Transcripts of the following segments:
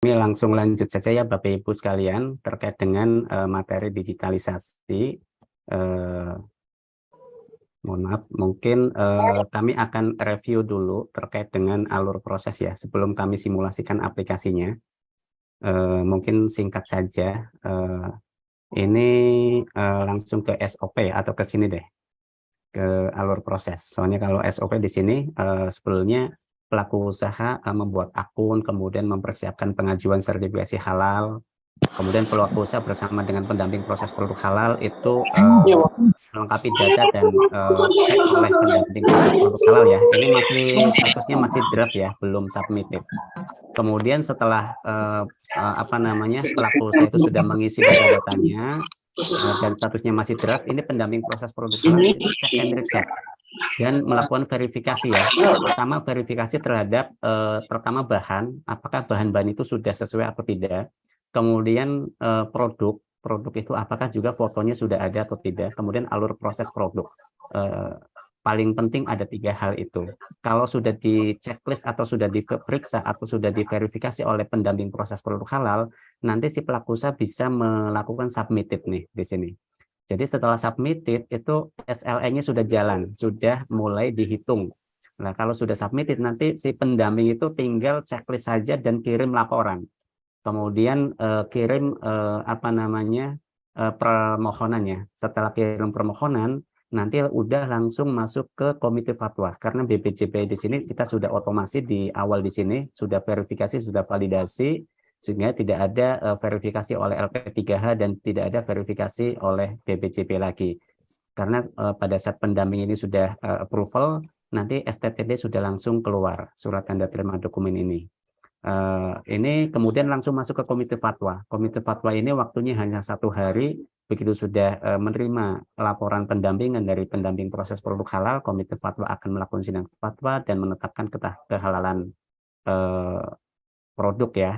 Kami langsung lanjut saja ya Bapak Ibu sekalian terkait dengan materi digitalisasi. Mohon maaf, mungkin kami akan review dulu terkait dengan alur proses ya sebelum kami simulasikan aplikasinya. Mungkin singkat saja, ini langsung ke SOP atau ke sini deh, ke alur proses. Soalnya kalau SOP di sini sebelumnya pelaku usaha membuat akun, kemudian mempersiapkan pengajuan sertifikasi halal, kemudian pelaku usaha bersama dengan pendamping proses produk halal itu melengkapi data dan cek oleh pendamping proses produk halal ya. Ini masih statusnya masih draft ya, belum submitted. Kemudian setelah pelaku usaha itu sudah mengisi data-datanya dan statusnya masih draft, ini pendamping proses produk halal itu cek and recheck dan melakukan verifikasi ya. Pertama verifikasi terhadap pertama bahan, apakah bahan-bahan itu sudah sesuai atau tidak. Kemudian produk itu apakah juga fotonya sudah ada atau tidak. Kemudian alur proses produk. Paling penting ada 3 hal itu. Kalau sudah di checklist atau sudah diperiksa atau sudah diverifikasi oleh pendamping proses produk halal, nanti si pelaku usaha bisa melakukan submitted nih di sini. Jadi setelah submitted itu SLA-nya sudah jalan, sudah mulai dihitung. Nah, kalau sudah submitted nanti si pendamping itu tinggal checklist saja dan kirim laporan. Kemudian kirim permohonannya. Setelah kirim permohonan, nanti udah langsung masuk ke komite fatwa. Karena BPJP di sini kita sudah otomasi di awal di sini, sudah verifikasi, sudah validasi, sehingga tidak ada verifikasi oleh LP3H dan tidak ada verifikasi oleh BPJP lagi. Karena pada saat pendamping ini sudah approval, nanti STTD sudah langsung keluar surat tanda terima dokumen ini. Ini kemudian langsung masuk ke komite fatwa. Komite fatwa ini waktunya hanya 1 hari. Begitu sudah menerima laporan pendampingan dari pendamping proses produk halal, komite fatwa akan melakukan sidang fatwa dan menetapkan kehalalan produk ya.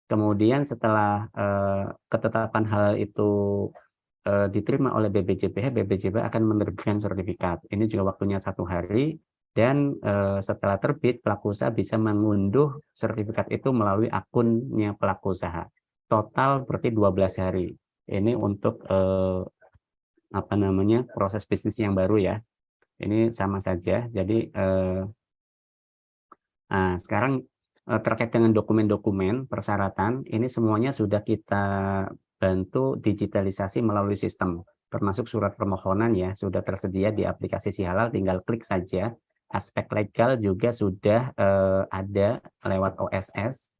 Kemudian setelah ketetapan halal itu diterima oleh BPJPH, BPJPH akan menerbitkan sertifikat. Ini juga waktunya 1 hari. Dan setelah terbit, pelaku usaha bisa mengunduh sertifikat itu melalui akunnya pelaku usaha. Total berarti 12 hari. Ini untuk proses bisnis yang baru ya. Ini sama saja. Jadi sekarang terkait dengan dokumen-dokumen persyaratan, ini semuanya sudah kita bantu digitalisasi melalui sistem. Termasuk surat permohonan ya, sudah tersedia di aplikasi Si Halal, tinggal klik saja. Aspek legal juga sudah ada lewat OSS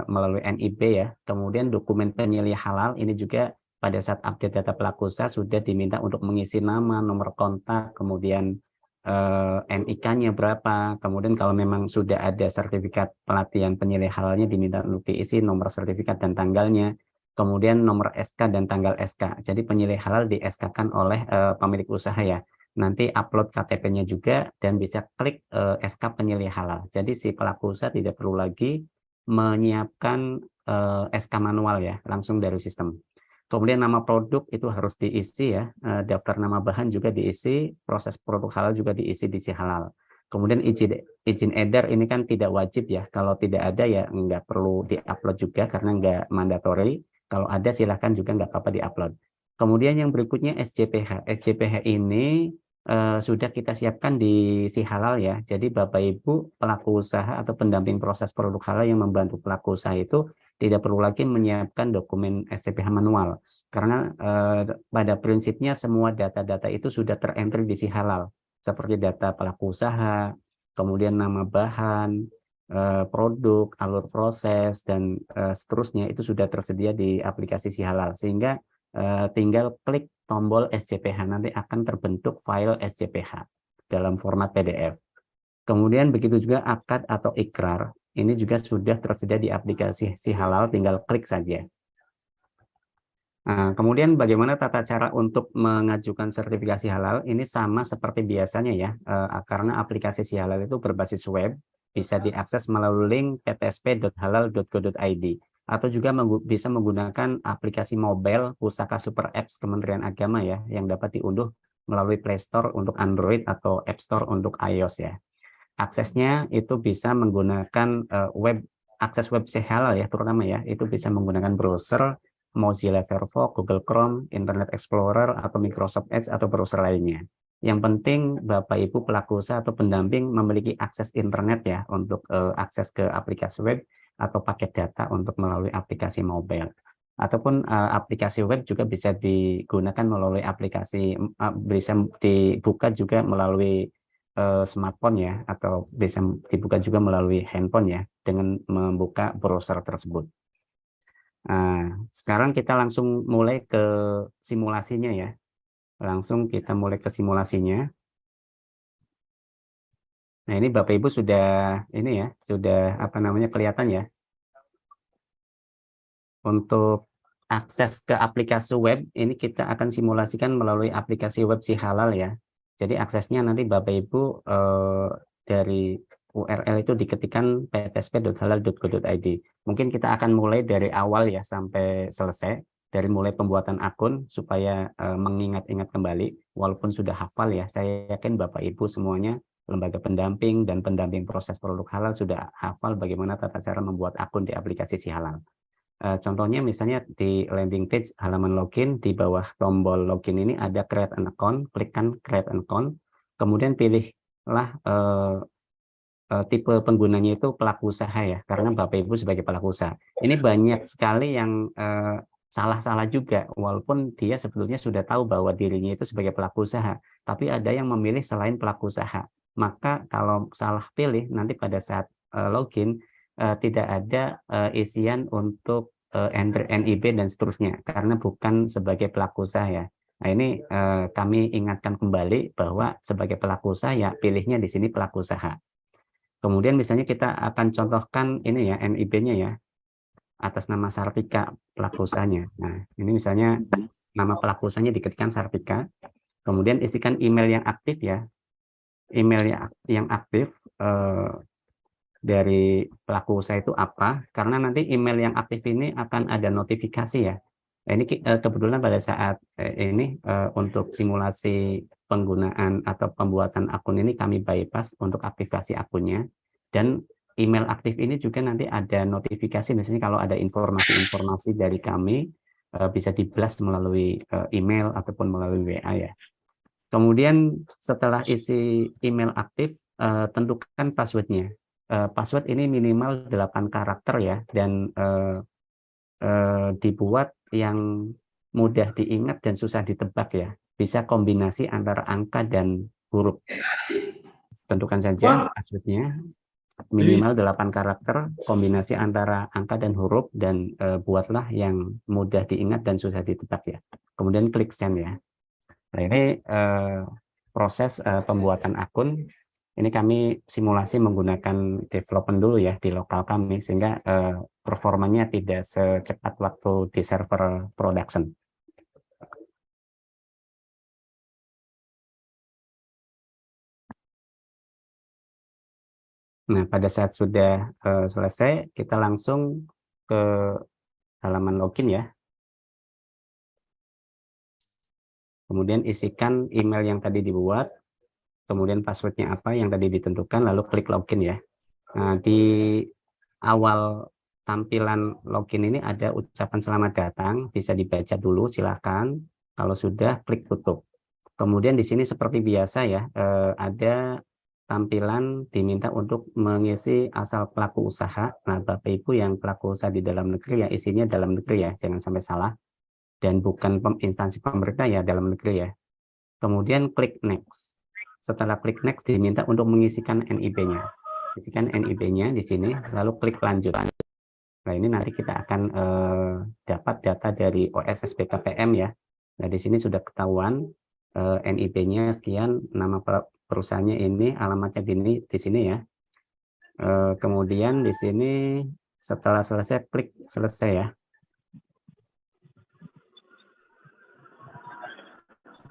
melalui NIB ya. Kemudian dokumen penyelih halal ini juga pada saat update data pelaku usaha sudah diminta untuk mengisi nama, nomor kontak, kemudian NIK-nya berapa. Kemudian kalau memang sudah ada sertifikat pelatihan penyelih halalnya diminta untuk diisi nomor sertifikat dan tanggalnya. Kemudian nomor SK dan tanggal SK. Jadi penyelih halal di SK-kan oleh pemilik usaha ya. Nanti upload KTP-nya juga dan bisa klik SK penyelih halal. Jadi si pelaku usaha tidak perlu lagi menyiapkan SK manual ya, langsung dari sistem. Kemudian nama produk itu harus diisi ya, daftar nama bahan juga diisi, proses produk halal juga diisi di Si Halal. Kemudian izin edar ini kan tidak wajib ya, kalau tidak ada ya nggak perlu diupload juga karena nggak mandatory. Kalau ada silahkan juga nggak apa-apa diupload. Kemudian yang berikutnya SJPH. SJPH ini sudah kita siapkan di Si Halal ya. Jadi Bapak Ibu pelaku usaha atau pendamping proses produk halal yang membantu pelaku usaha itu tidak perlu lagi menyiapkan dokumen SJPH manual. Karena pada prinsipnya semua data-data itu sudah terentry di Si Halal. Seperti data pelaku usaha, kemudian nama bahan, produk, alur proses, dan seterusnya itu sudah tersedia di aplikasi Si Halal. Sehingga tinggal klik tombol SJPH, nanti akan terbentuk file SJPH dalam format PDF. Kemudian begitu juga akad atau ikrar, ini juga sudah tersedia di aplikasi Si Halal, tinggal klik saja. Nah, kemudian bagaimana tata cara untuk mengajukan sertifikasi halal? Ini sama seperti biasanya ya, karena aplikasi Si Halal itu berbasis web, bisa diakses melalui link ptsp.halal.go.id atau juga bisa menggunakan aplikasi mobile Pusaka Super Apps Kementerian Agama ya, yang dapat diunduh melalui Play Store untuk Android atau App Store untuk iOS ya. Aksesnya itu bisa menggunakan web akses web halal ya, terutama ya, itu bisa menggunakan browser, Mozilla Firefox, Google Chrome, Internet Explorer, atau Microsoft Edge, atau browser lainnya. Yang penting Bapak Ibu pelaku usaha atau pendamping memiliki akses internet ya untuk akses ke aplikasi web atau paket data untuk melalui aplikasi mobile. Ataupun aplikasi web juga bisa digunakan melalui aplikasi, bisa dibuka juga melalui smartphone ya, atau bisa dibuka juga melalui handphone ya, dengan membuka browser tersebut. Nah, sekarang kita langsung mulai ke simulasinya ya. Langsung kita mulai ke simulasinya. Nah, ini Bapak Ibu sudah ini ya, sudah apa namanya kelihatan ya. Untuk akses ke aplikasi web ini kita akan simulasikan melalui aplikasi web si halal ya. Jadi aksesnya nanti Bapak Ibu dari URL itu diketikkan ptsp.halal.go.id. Mungkin kita akan mulai dari awal ya sampai selesai, dari mulai pembuatan akun supaya mengingat-ingat kembali. Walaupun sudah hafal ya, saya yakin Bapak Ibu semuanya lembaga pendamping dan pendamping proses produk halal sudah hafal bagaimana tata cara membuat akun di aplikasi si halal. Contohnya misalnya di landing page halaman login, di bawah tombol login ini ada create an account, klikkan create an account, kemudian pilihlah tipe penggunanya itu pelaku usaha ya, karena Bapak Ibu sebagai pelaku usaha. Ini banyak sekali yang salah-salah juga, walaupun dia sebetulnya sudah tahu bahwa dirinya itu sebagai pelaku usaha, tapi ada yang memilih selain pelaku usaha. Maka kalau salah pilih, nanti pada saat login, tidak ada isian untuk enter NIB dan seterusnya, karena bukan sebagai pelaku usaha ya. Nah ini kami ingatkan kembali bahwa sebagai pelaku usaha ya pilihnya di sini pelaku usaha. Kemudian misalnya kita akan contohkan ini ya NIB-nya ya, atas nama Sartika pelaku usahanya. Nah ini misalnya nama pelaku usahanya diketikkan Sartika, kemudian isikan email yang aktif ya, email yang aktif dari pelaku usaha itu apa, karena nanti email yang aktif ini akan ada notifikasi ya. Nah, ini kebetulan pada saat ini untuk simulasi penggunaan atau pembuatan akun ini kami bypass untuk aktivasi akunnya, dan email aktif ini juga nanti ada notifikasi, misalnya kalau ada informasi-informasi dari kami bisa di-blast melalui email ataupun melalui WA ya. Kemudian setelah isi email aktif, tentukan passwordnya. Password ini minimal 8 karakter ya, dan dibuat yang mudah diingat dan susah ditebak ya. Bisa kombinasi antara angka dan huruf. Tentukan saja passwordnya, minimal 8 karakter, kombinasi antara angka dan huruf, dan buatlah yang mudah diingat dan susah ditebak ya. Kemudian klik send ya. Nah ini proses pembuatan akun. Ini kami simulasi menggunakan development dulu ya di lokal kami, sehingga performanya tidak secepat waktu di server production. Nah, pada saat sudah selesai, kita langsung ke halaman login ya. Kemudian isikan email yang tadi dibuat, kemudian passwordnya apa yang tadi ditentukan, lalu klik login ya. Nah, di awal tampilan login ini ada ucapan selamat datang, bisa dibaca dulu silahkan. Kalau sudah, klik tutup. Kemudian di sini seperti biasa ya, ada tampilan diminta untuk mengisi asal pelaku usaha. Nah, Bapak Ibu yang pelaku usaha di dalam negeri ya, isinya dalam negeri ya, jangan sampai salah. Dan bukan instansi pemerintah ya, dalam negeri ya. Kemudian klik next. Setelah klik next diminta untuk mengisikan NIB-nya. Isikan NIB-nya di sini, lalu klik lanjut. Nah, ini nanti kita akan dapat data dari OS SBKPM ya. Nah, di sini sudah ketahuan NIB-nya sekian, nama perusahaannya ini, alamatnya di sini ya. Kemudian di sini setelah selesai klik selesai ya.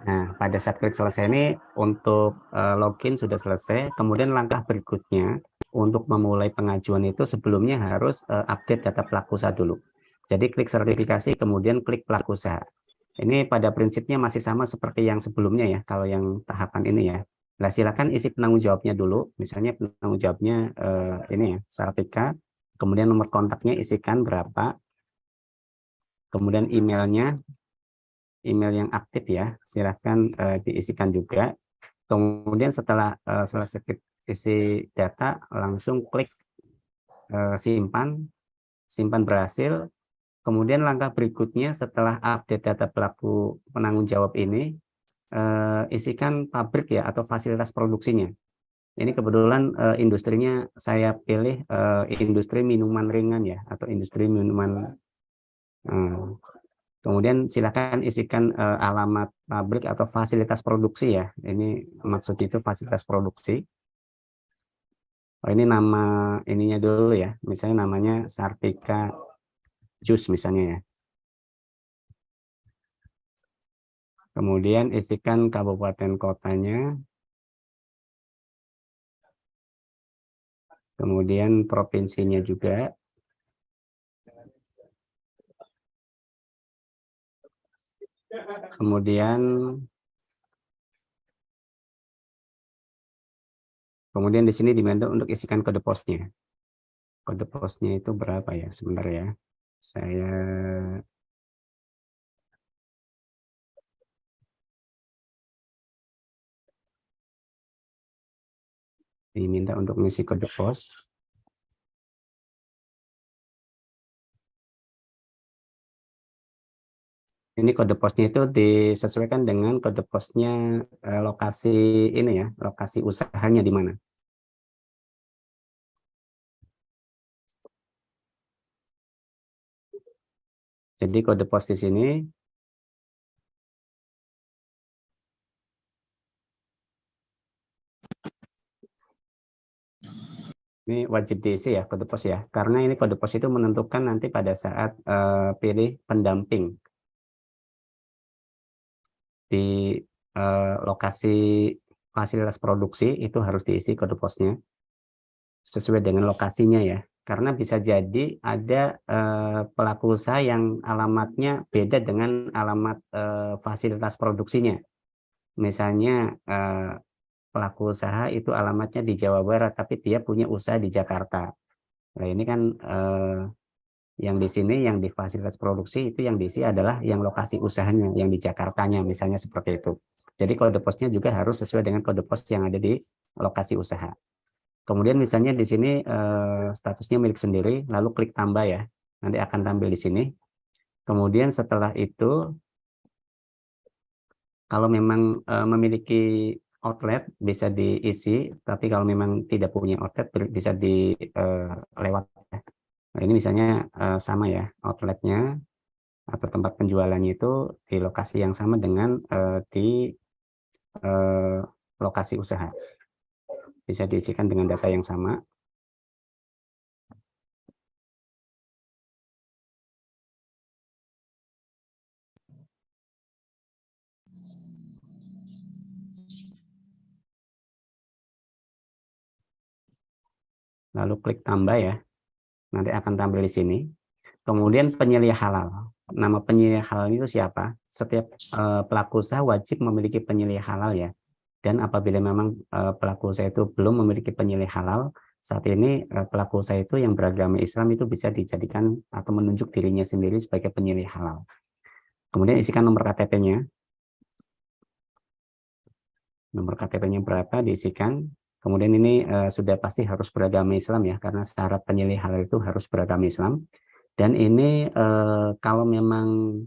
Nah, pada saat klik selesai ini untuk login sudah selesai. Kemudian langkah berikutnya untuk memulai pengajuan itu sebelumnya harus update data pelaku usaha dulu. Jadi klik sertifikasi, kemudian klik pelaku usaha. Ini pada prinsipnya masih sama seperti yang sebelumnya ya, kalau yang tahapan ini ya. Nah, silakan isi penanggung jawabnya dulu. Misalnya penanggung jawabnya ini ya, Sartika. Kemudian nomor kontaknya isikan berapa. Kemudian emailnya, email yang aktif ya, silahkan diisikan juga. Kemudian setelah selesai isi data, langsung klik simpan, simpan berhasil. Kemudian langkah berikutnya setelah update data pelaku penanggung jawab ini, isikan pabrik ya atau fasilitas produksinya. Ini kebetulan industrinya saya pilih industri minuman ringan ya, atau industri minuman. Kemudian silakan isikan alamat pabrik atau fasilitas produksi ya. Ini maksud itu fasilitas produksi. Oh, ini nama ininya dulu ya. Misalnya namanya Sartika Jus misalnya ya. Kemudian isikan kabupaten kotanya. Kemudian provinsinya juga. Kemudian di sini diminta untuk isikan kode posnya. Kode posnya itu berapa ya? Sebentar ya. Saya diminta untuk mengisi kode pos. Ini kode posnya itu disesuaikan dengan kode posnya lokasi ini ya, lokasi usahanya di mana. Jadi kode pos di sini ini wajib diisi ya kode pos ya, karena ini kode pos itu menentukan nanti pada saat pilih pendamping di lokasi fasilitas produksi itu harus diisi kode posnya sesuai dengan lokasinya ya. Karena bisa jadi ada pelaku usaha yang alamatnya beda dengan alamat fasilitas produksinya. Misalnya pelaku usaha itu alamatnya di Jawa Barat, tapi dia punya usaha di Jakarta. Nah ini kan yang di sini, yang di fasilitas produksi itu yang diisi adalah yang lokasi usahanya, yang di Jakartanya, misalnya seperti itu. Jadi kode posnya juga harus sesuai dengan kode pos yang ada di lokasi usaha. Kemudian misalnya di sini statusnya milik sendiri, lalu klik tambah ya, nanti akan tampil di sini. Kemudian setelah itu, kalau memang memiliki outlet bisa diisi, tapi kalau memang tidak punya outlet bisa dilewat. Nah, ini misalnya sama ya, outletnya atau tempat penjualannya itu di lokasi yang sama dengan di lokasi usaha. Bisa diisikan dengan data yang sama. Lalu klik tambah ya, nanti akan tampil di sini. Kemudian penyelih halal. Nama penyelih halal itu siapa? Setiap pelaku usaha wajib memiliki penyelih halal ya. Dan apabila memang pelaku usaha itu belum memiliki penyelih halal, saat ini pelaku usaha itu yang beragama Islam itu bisa dijadikan atau menunjuk dirinya sendiri sebagai penyelih halal. Kemudian isikan nomor KTP-nya. Nomor KTP-nya berapa diisikan. Kemudian ini sudah pasti harus beragama Islam ya, karena syarat penyelih halal itu harus beragama Islam. Dan ini kalau memang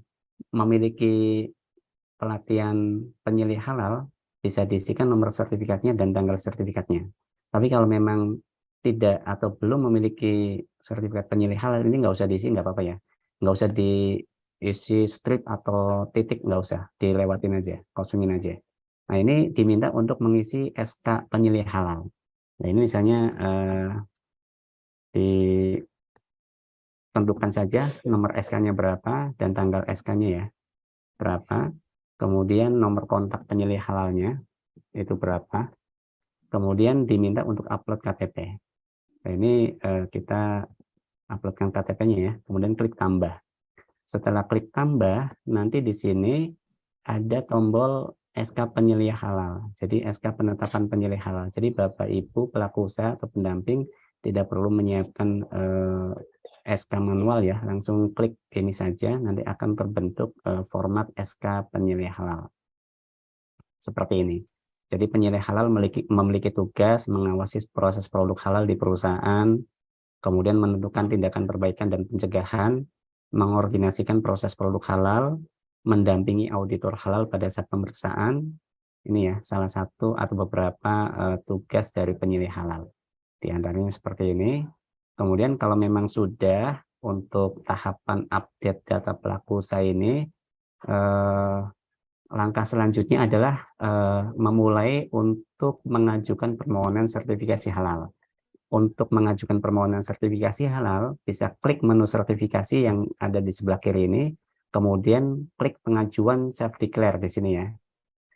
memiliki pelatihan penyelih halal, bisa diisikan nomor sertifikatnya dan tanggal sertifikatnya. Tapi kalau memang tidak atau belum memiliki sertifikat penyelih halal, ini nggak usah diisi, nggak apa-apa ya. Nggak usah diisi strip atau titik, nggak usah, dilewatin aja, kosongin aja. Nah ini diminta untuk mengisi SK penyelih halal. Nah ini misalnya ditentukan saja nomor SK-nya berapa dan tanggal SK-nya ya berapa. Kemudian nomor kontak penyelih halalnya itu berapa. Kemudian diminta untuk upload KTP. Nah ini kita uploadkan KTP-nya ya. Kemudian klik tambah. Setelah klik tambah, nanti di sini ada tombol SK penyelih halal. Jadi SK penetapan penyelih halal. Jadi Bapak Ibu pelaku usaha atau pendamping tidak perlu menyiapkan SK manual ya, langsung klik ini saja, nanti akan terbentuk format SK penilai halal. Seperti ini. Jadi penilai halal memiliki tugas mengawasi proses produk halal di perusahaan, kemudian menentukan tindakan perbaikan dan pencegahan, mengordinasikan proses produk halal, mendampingi auditor halal pada saat pemeriksaan. Ini ya salah satu atau beberapa tugas dari penilai halal. Di antaranya seperti ini. Kemudian kalau memang sudah untuk tahapan update data pelaku usaha ini, langkah selanjutnya adalah memulai untuk mengajukan permohonan sertifikasi halal. Untuk mengajukan permohonan sertifikasi halal, bisa klik menu sertifikasi yang ada di sebelah kiri ini, kemudian klik pengajuan self-declare di sini ya.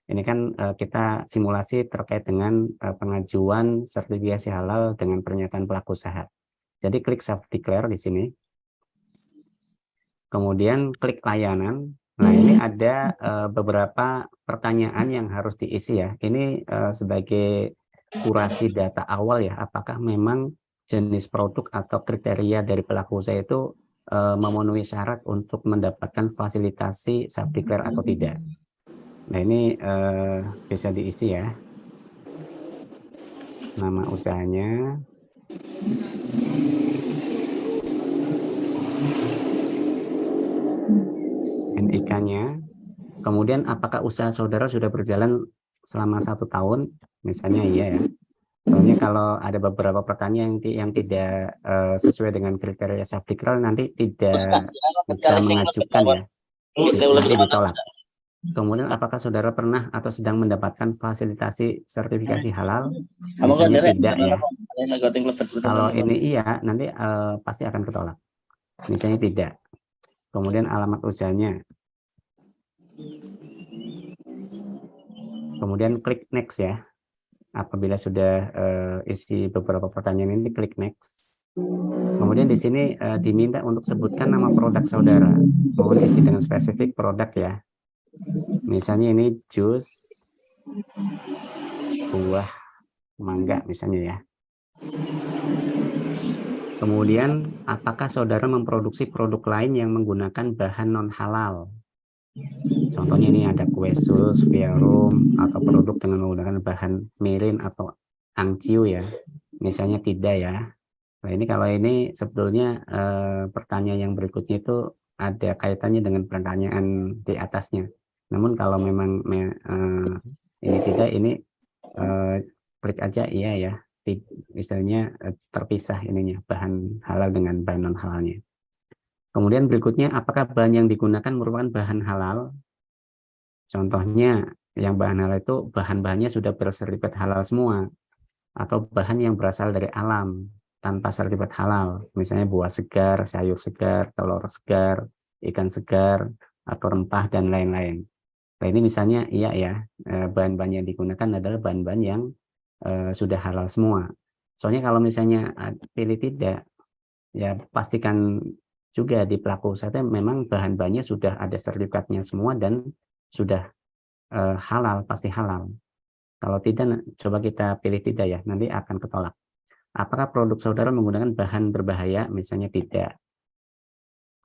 Ini kan kita simulasi terkait dengan pengajuan sertifikasi halal dengan pernyataan pelaku usaha. Jadi klik self-declare di sini. Kemudian klik layanan. Nah, ini ada beberapa pertanyaan yang harus diisi ya. Ini sebagai kurasi data awal ya. Apakah memang jenis produk atau kriteria dari pelaku usaha itu memenuhi syarat untuk mendapatkan fasilitasi self-declare atau tidak. Nah, ini bisa diisi ya. Nama usahanya. NIK-nya. Kemudian apakah usaha saudara sudah berjalan selama 1 tahun? Misalnya iya ya. Soalnya kalau ada beberapa pertanyaan yang tidak sesuai dengan kriteria self-declare nanti tidak bisa mengajukan ya. Nanti ditolak. Kemudian apakah saudara pernah atau sedang mendapatkan fasilitasi sertifikasi halal? Misalnya tidak ya. Kalau ini iya, nanti pasti akan ketolak. Misalnya tidak. Kemudian alamat usahanya. Kemudian klik next ya. Apabila sudah isi beberapa pertanyaan ini, klik next. Kemudian di sini diminta untuk sebutkan nama produk saudara. Mohon isi dengan spesifik produk ya. Misalnya ini jus buah mangga misalnya ya. Kemudian apakah saudara memproduksi produk lain yang menggunakan bahan non halal? Contohnya ini ada kue sus, verum, atau produk dengan menggunakan bahan mirin atau angciu ya. Misalnya tidak ya. Nah ini kalau ini sebetulnya pertanyaan yang berikutnya itu ada kaitannya dengan pertanyaan di atasnya. Namun kalau memang ini tidak, ini klik aja iya ya. Misalnya terpisah ininya bahan halal dengan bahan non halalnya. Kemudian berikutnya apakah bahan yang digunakan merupakan bahan halal? Contohnya yang bahan halal itu bahan-bahannya sudah bersertifikat halal semua atau bahan yang berasal dari alam tanpa sertifikat halal, misalnya buah segar, sayur segar, telur segar, ikan segar, atau rempah, dan lain-lain. Nah ini misalnya iya ya, bahan-bahan yang digunakan adalah bahan-bahan yang sudah halal semua. Soalnya kalau misalnya pilih tidak, ya pastikan juga di pelaku usaha memang bahan-bahannya sudah ada sertifikatnya semua dan sudah halal, pasti halal. Kalau tidak, coba kita pilih tidak ya, nanti akan ketolak. Apakah produk saudara menggunakan bahan berbahaya? Misalnya tidak.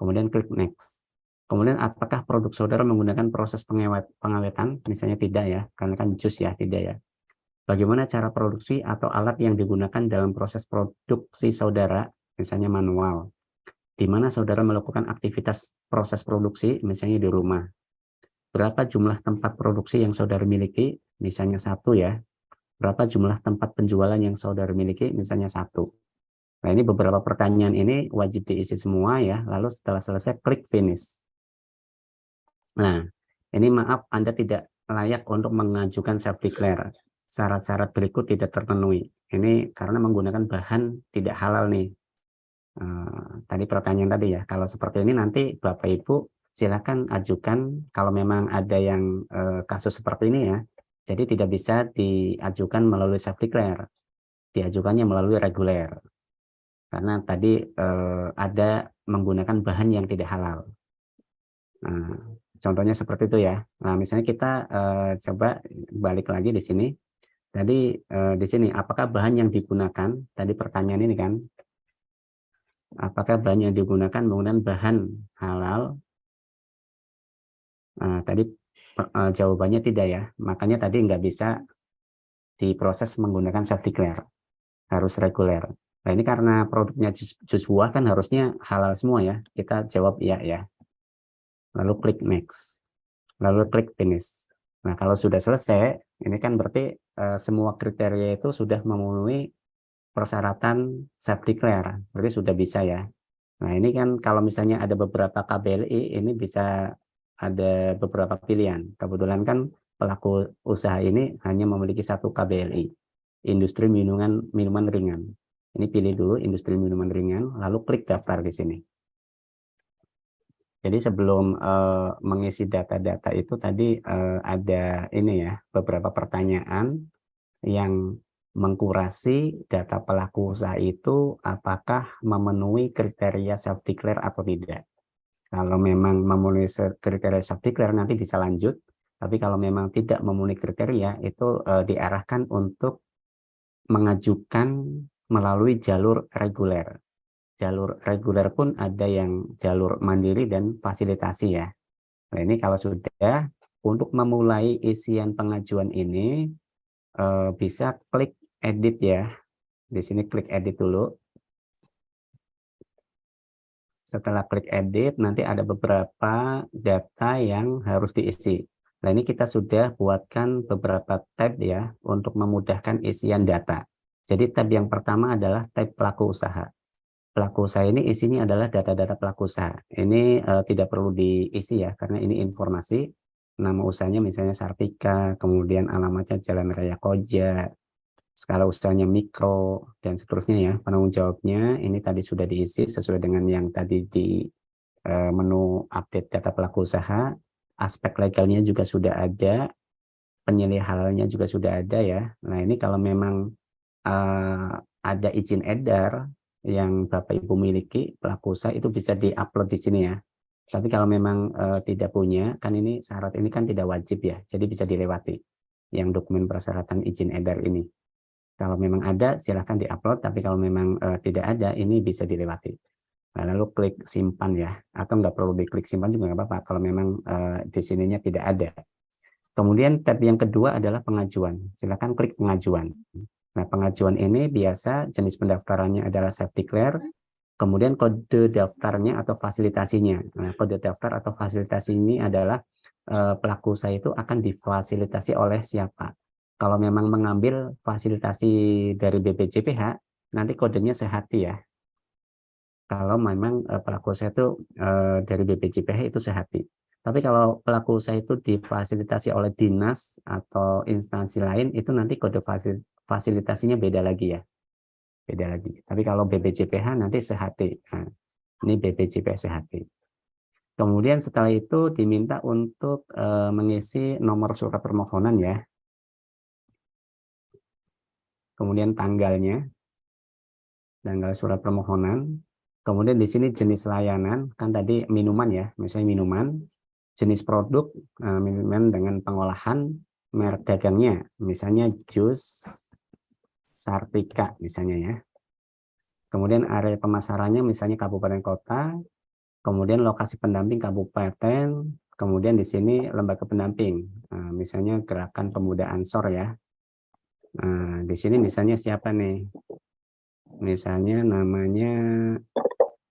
Kemudian klik next. Kemudian apakah produk saudara menggunakan proses pengawetan? Misalnya tidak ya, karena kan jus ya, tidak ya. Bagaimana cara produksi atau alat yang digunakan dalam proses produksi saudara? Misalnya manual. Di mana saudara melakukan aktivitas proses produksi, misalnya di rumah. Berapa jumlah tempat produksi yang saudara miliki? Misalnya 1 ya. Berapa jumlah tempat penjualan yang saudara miliki? Misalnya 1. Nah, ini beberapa pertanyaan ini wajib diisi semua ya. Lalu setelah selesai, klik finish. Nah, ini maaf Anda tidak layak untuk mengajukan self-declare. Syarat-syarat berikut tidak terpenuhi. Ini karena menggunakan bahan tidak halal nih. Tadi pertanyaan tadi ya. Kalau seperti ini nanti Bapak Ibu silakan ajukan kalau memang ada yang kasus seperti ini ya. Jadi tidak bisa diajukan melalui self-declare, diajukannya melalui reguler. Karena tadi ada menggunakan bahan yang tidak halal. Nah, contohnya seperti itu ya. Nah, misalnya kita coba balik lagi di sini. Tadi di sini, apakah bahan yang digunakan? Tadi pertanyaan ini kan, apakah bahan yang digunakan menggunakan bahan halal? Nah, tadi jawabannya tidak ya. Makanya tadi nggak bisa diproses menggunakan self declare, harus reguler. Nah, ini karena produknya jus buah kan harusnya halal semua ya. Kita jawab iya ya. Lalu klik next. Lalu klik finish. Nah, kalau sudah selesai, ini kan berarti semua kriteria itu sudah memenuhi persyaratan self declare. Berarti sudah bisa ya. Nah, ini kan kalau misalnya ada beberapa KBLI, ini bisa ada beberapa pilihan. Kebetulan kan pelaku usaha ini hanya memiliki satu KBLI, industri minuman ringan. Ini pilih dulu industri minuman ringan, lalu klik daftar di sini. Jadi sebelum mengisi data-data itu tadi ada ini ya, beberapa pertanyaan yang mengkurasi data pelaku usaha itu apakah memenuhi kriteria self declare atau tidak. Kalau memang memenuhi kriteria self declare nanti bisa lanjut, tapi kalau memang tidak memenuhi kriteria itu diarahkan untuk mengajukan melalui jalur reguler. Jalur reguler pun ada yang jalur mandiri dan fasilitasi ya. Nah, ini kalau sudah untuk memulai isian pengajuan ini bisa klik edit ya. Di sini klik edit dulu. Setelah klik edit, nanti ada beberapa data yang harus diisi. Nah, ini kita sudah buatkan beberapa tab ya untuk memudahkan isian data. Jadi tab yang pertama adalah tab pelaku usaha. Pelaku usaha ini isinya adalah data-data pelaku usaha. Ini tidak perlu diisi ya, karena ini informasi. Nama usahanya misalnya Sartika, kemudian alamatnya Jalan Raya Koja, skala usahanya mikro, dan seterusnya ya. Penanggung jawabnya ini tadi sudah diisi sesuai dengan yang tadi di menu update data pelaku usaha. Aspek legalnya juga sudah ada, penilai halalnya juga sudah ada ya. Nah, ini kalau memang ada izin edar yang Bapak Ibu miliki pelaku usaha itu bisa diupload di sini ya. Tapi kalau memang tidak punya, kan ini syarat ini kan tidak wajib ya, jadi bisa dilewati yang dokumen persyaratan izin edar ini. Kalau memang ada silahkan diupload, tapi kalau memang tidak ada ini bisa dilewati. Nah, lalu klik simpan ya, atau nggak perlu diklik simpan juga nggak apa-apa kalau memang di sininya tidak ada. Kemudian tab yang kedua adalah pengajuan. Silakan klik pengajuan. Nah, pengajuan ini biasa jenis pendaftarannya adalah self declare, kemudian kode daftarnya atau fasilitasinya. Nah, kode daftar atau fasilitasi ini adalah pelaku usaha itu akan difasilitasi oleh siapa. Kalau memang mengambil fasilitasi dari BPJPH, nanti kodenya Sehati ya. Kalau memang pelaku usaha itu dari BPJPH itu Sehati. Tapi kalau pelaku usaha itu difasilitasi oleh dinas atau instansi lain, itu nanti kode fasilitasinya beda lagi ya. Beda lagi. Tapi kalau BPJPH nanti Sehati. Nah, ini BPJPH Sehati. Kemudian setelah itu diminta untuk mengisi nomor surat permohonan ya. Kemudian tanggalnya, tanggal surat permohonan. Kemudian di sini jenis layanan, kan tadi minuman ya, misalnya minuman, jenis produk, minuman dengan pengolahan, merek dagangnya, misalnya jus Sartika misalnya ya. Kemudian area pemasarannya misalnya kabupaten kota, kemudian lokasi pendamping kabupaten, kemudian di sini lembaga pendamping, misalnya Gerakan Pemuda Ansor ya. Nah, di sini misalnya siapa nih? Misalnya namanya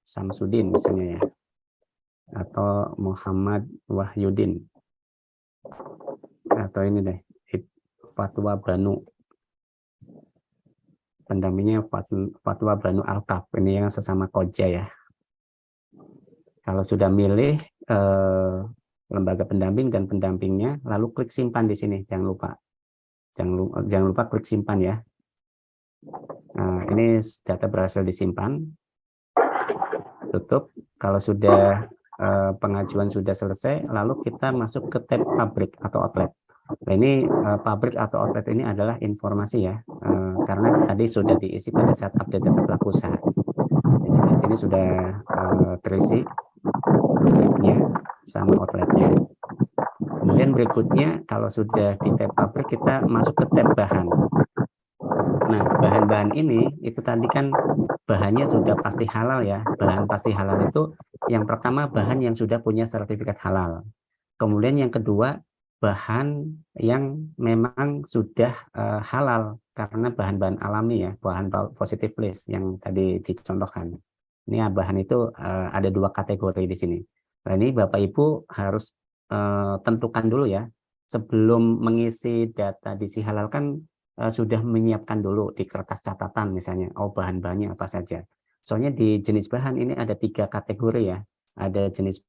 Samsudin misalnya ya, atau Muhammad Wahyudin, atau ini deh Fatwa Banu, pendampingnya Fatwa Banu Alkaf, ini yang sesama koja ya. Kalau sudah milih lembaga pendamping dan pendampingnya, lalu klik simpan di sini, jangan lupa klik simpan ya. Nah, ini data berhasil disimpan, tutup. Kalau sudah pengajuan sudah selesai, lalu kita masuk ke tab pabrik atau outlet. Nah, ini pabrik atau outlet ini adalah informasi ya, karena tadi sudah diisi pada saat update data pelaku usaha. Jadi di sini sudah terisi pabriknya sama outletnya. Kemudian berikutnya, kalau sudah di tab pabrik, kita masuk ke tab bahan. Nah, bahan-bahan ini, itu tadi kan bahannya sudah pasti halal ya. Bahan pasti halal itu, yang pertama bahan yang sudah punya sertifikat halal. Kemudian yang kedua, bahan yang memang sudah halal, karena bahan-bahan alami ya, bahan positive list yang tadi dicontohkan. Ini bahan itu ada 2 kategori di sini. Nah, ini Bapak Ibu harus tentukan dulu ya, sebelum mengisi data diisi halal kan sudah menyiapkan dulu di kertas catatan misalnya, oh bahan-bahannya apa saja. Soalnya di jenis bahan ini ada 3 kategori ya, ada jenis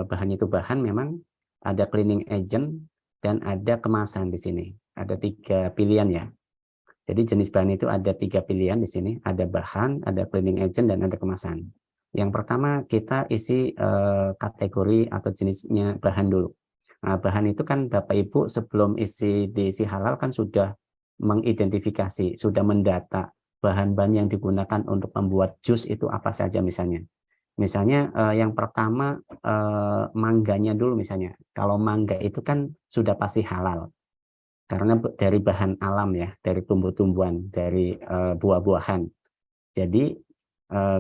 bahannya itu bahan memang, ada cleaning agent, dan ada kemasan di sini. Ada 3 pilihan ya. Jadi jenis bahan itu ada 3 pilihan di sini, ada bahan, ada cleaning agent, dan ada kemasan. Yang pertama kita isi kategori atau jenisnya bahan dulu. Nah, bahan itu kan Bapak Ibu sebelum diisi halal kan sudah mengidentifikasi, sudah mendata bahan-bahan yang digunakan untuk membuat jus itu apa saja misalnya. Misalnya yang pertama mangganya dulu misalnya. Kalau mangga itu kan sudah pasti halal. Karena dari bahan alam ya, dari tumbuh-tumbuhan, dari buah-buahan. Jadi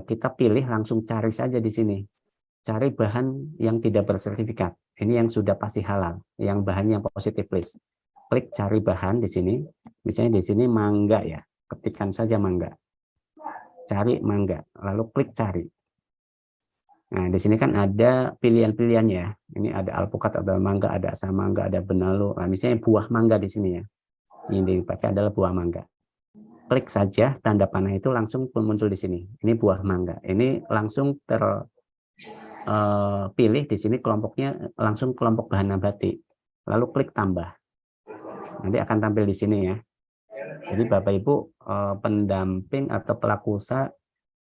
kita pilih langsung cari saja di sini. Cari bahan yang tidak bersertifikat. Ini yang sudah pasti halal, yang bahannya positive list. Klik cari bahan di sini. Misalnya di sini mangga ya, ketikkan saja mangga. Cari mangga, lalu klik cari. Nah, di sini kan ada pilihan-pilihan ya. Ini ada alpukat, ada mangga, ada asam mangga, ada benalu. Nah, misalnya buah mangga di sini ya. Yang dipakai adalah buah mangga. Klik saja tanda panah itu langsung muncul di sini. Ini buah mangga. Ini langsung terpilih di sini kelompoknya langsung kelompok bahan nabati. Lalu klik tambah. Nanti akan tampil di sini ya. Jadi Bapak Ibu pendamping atau pelaku usaha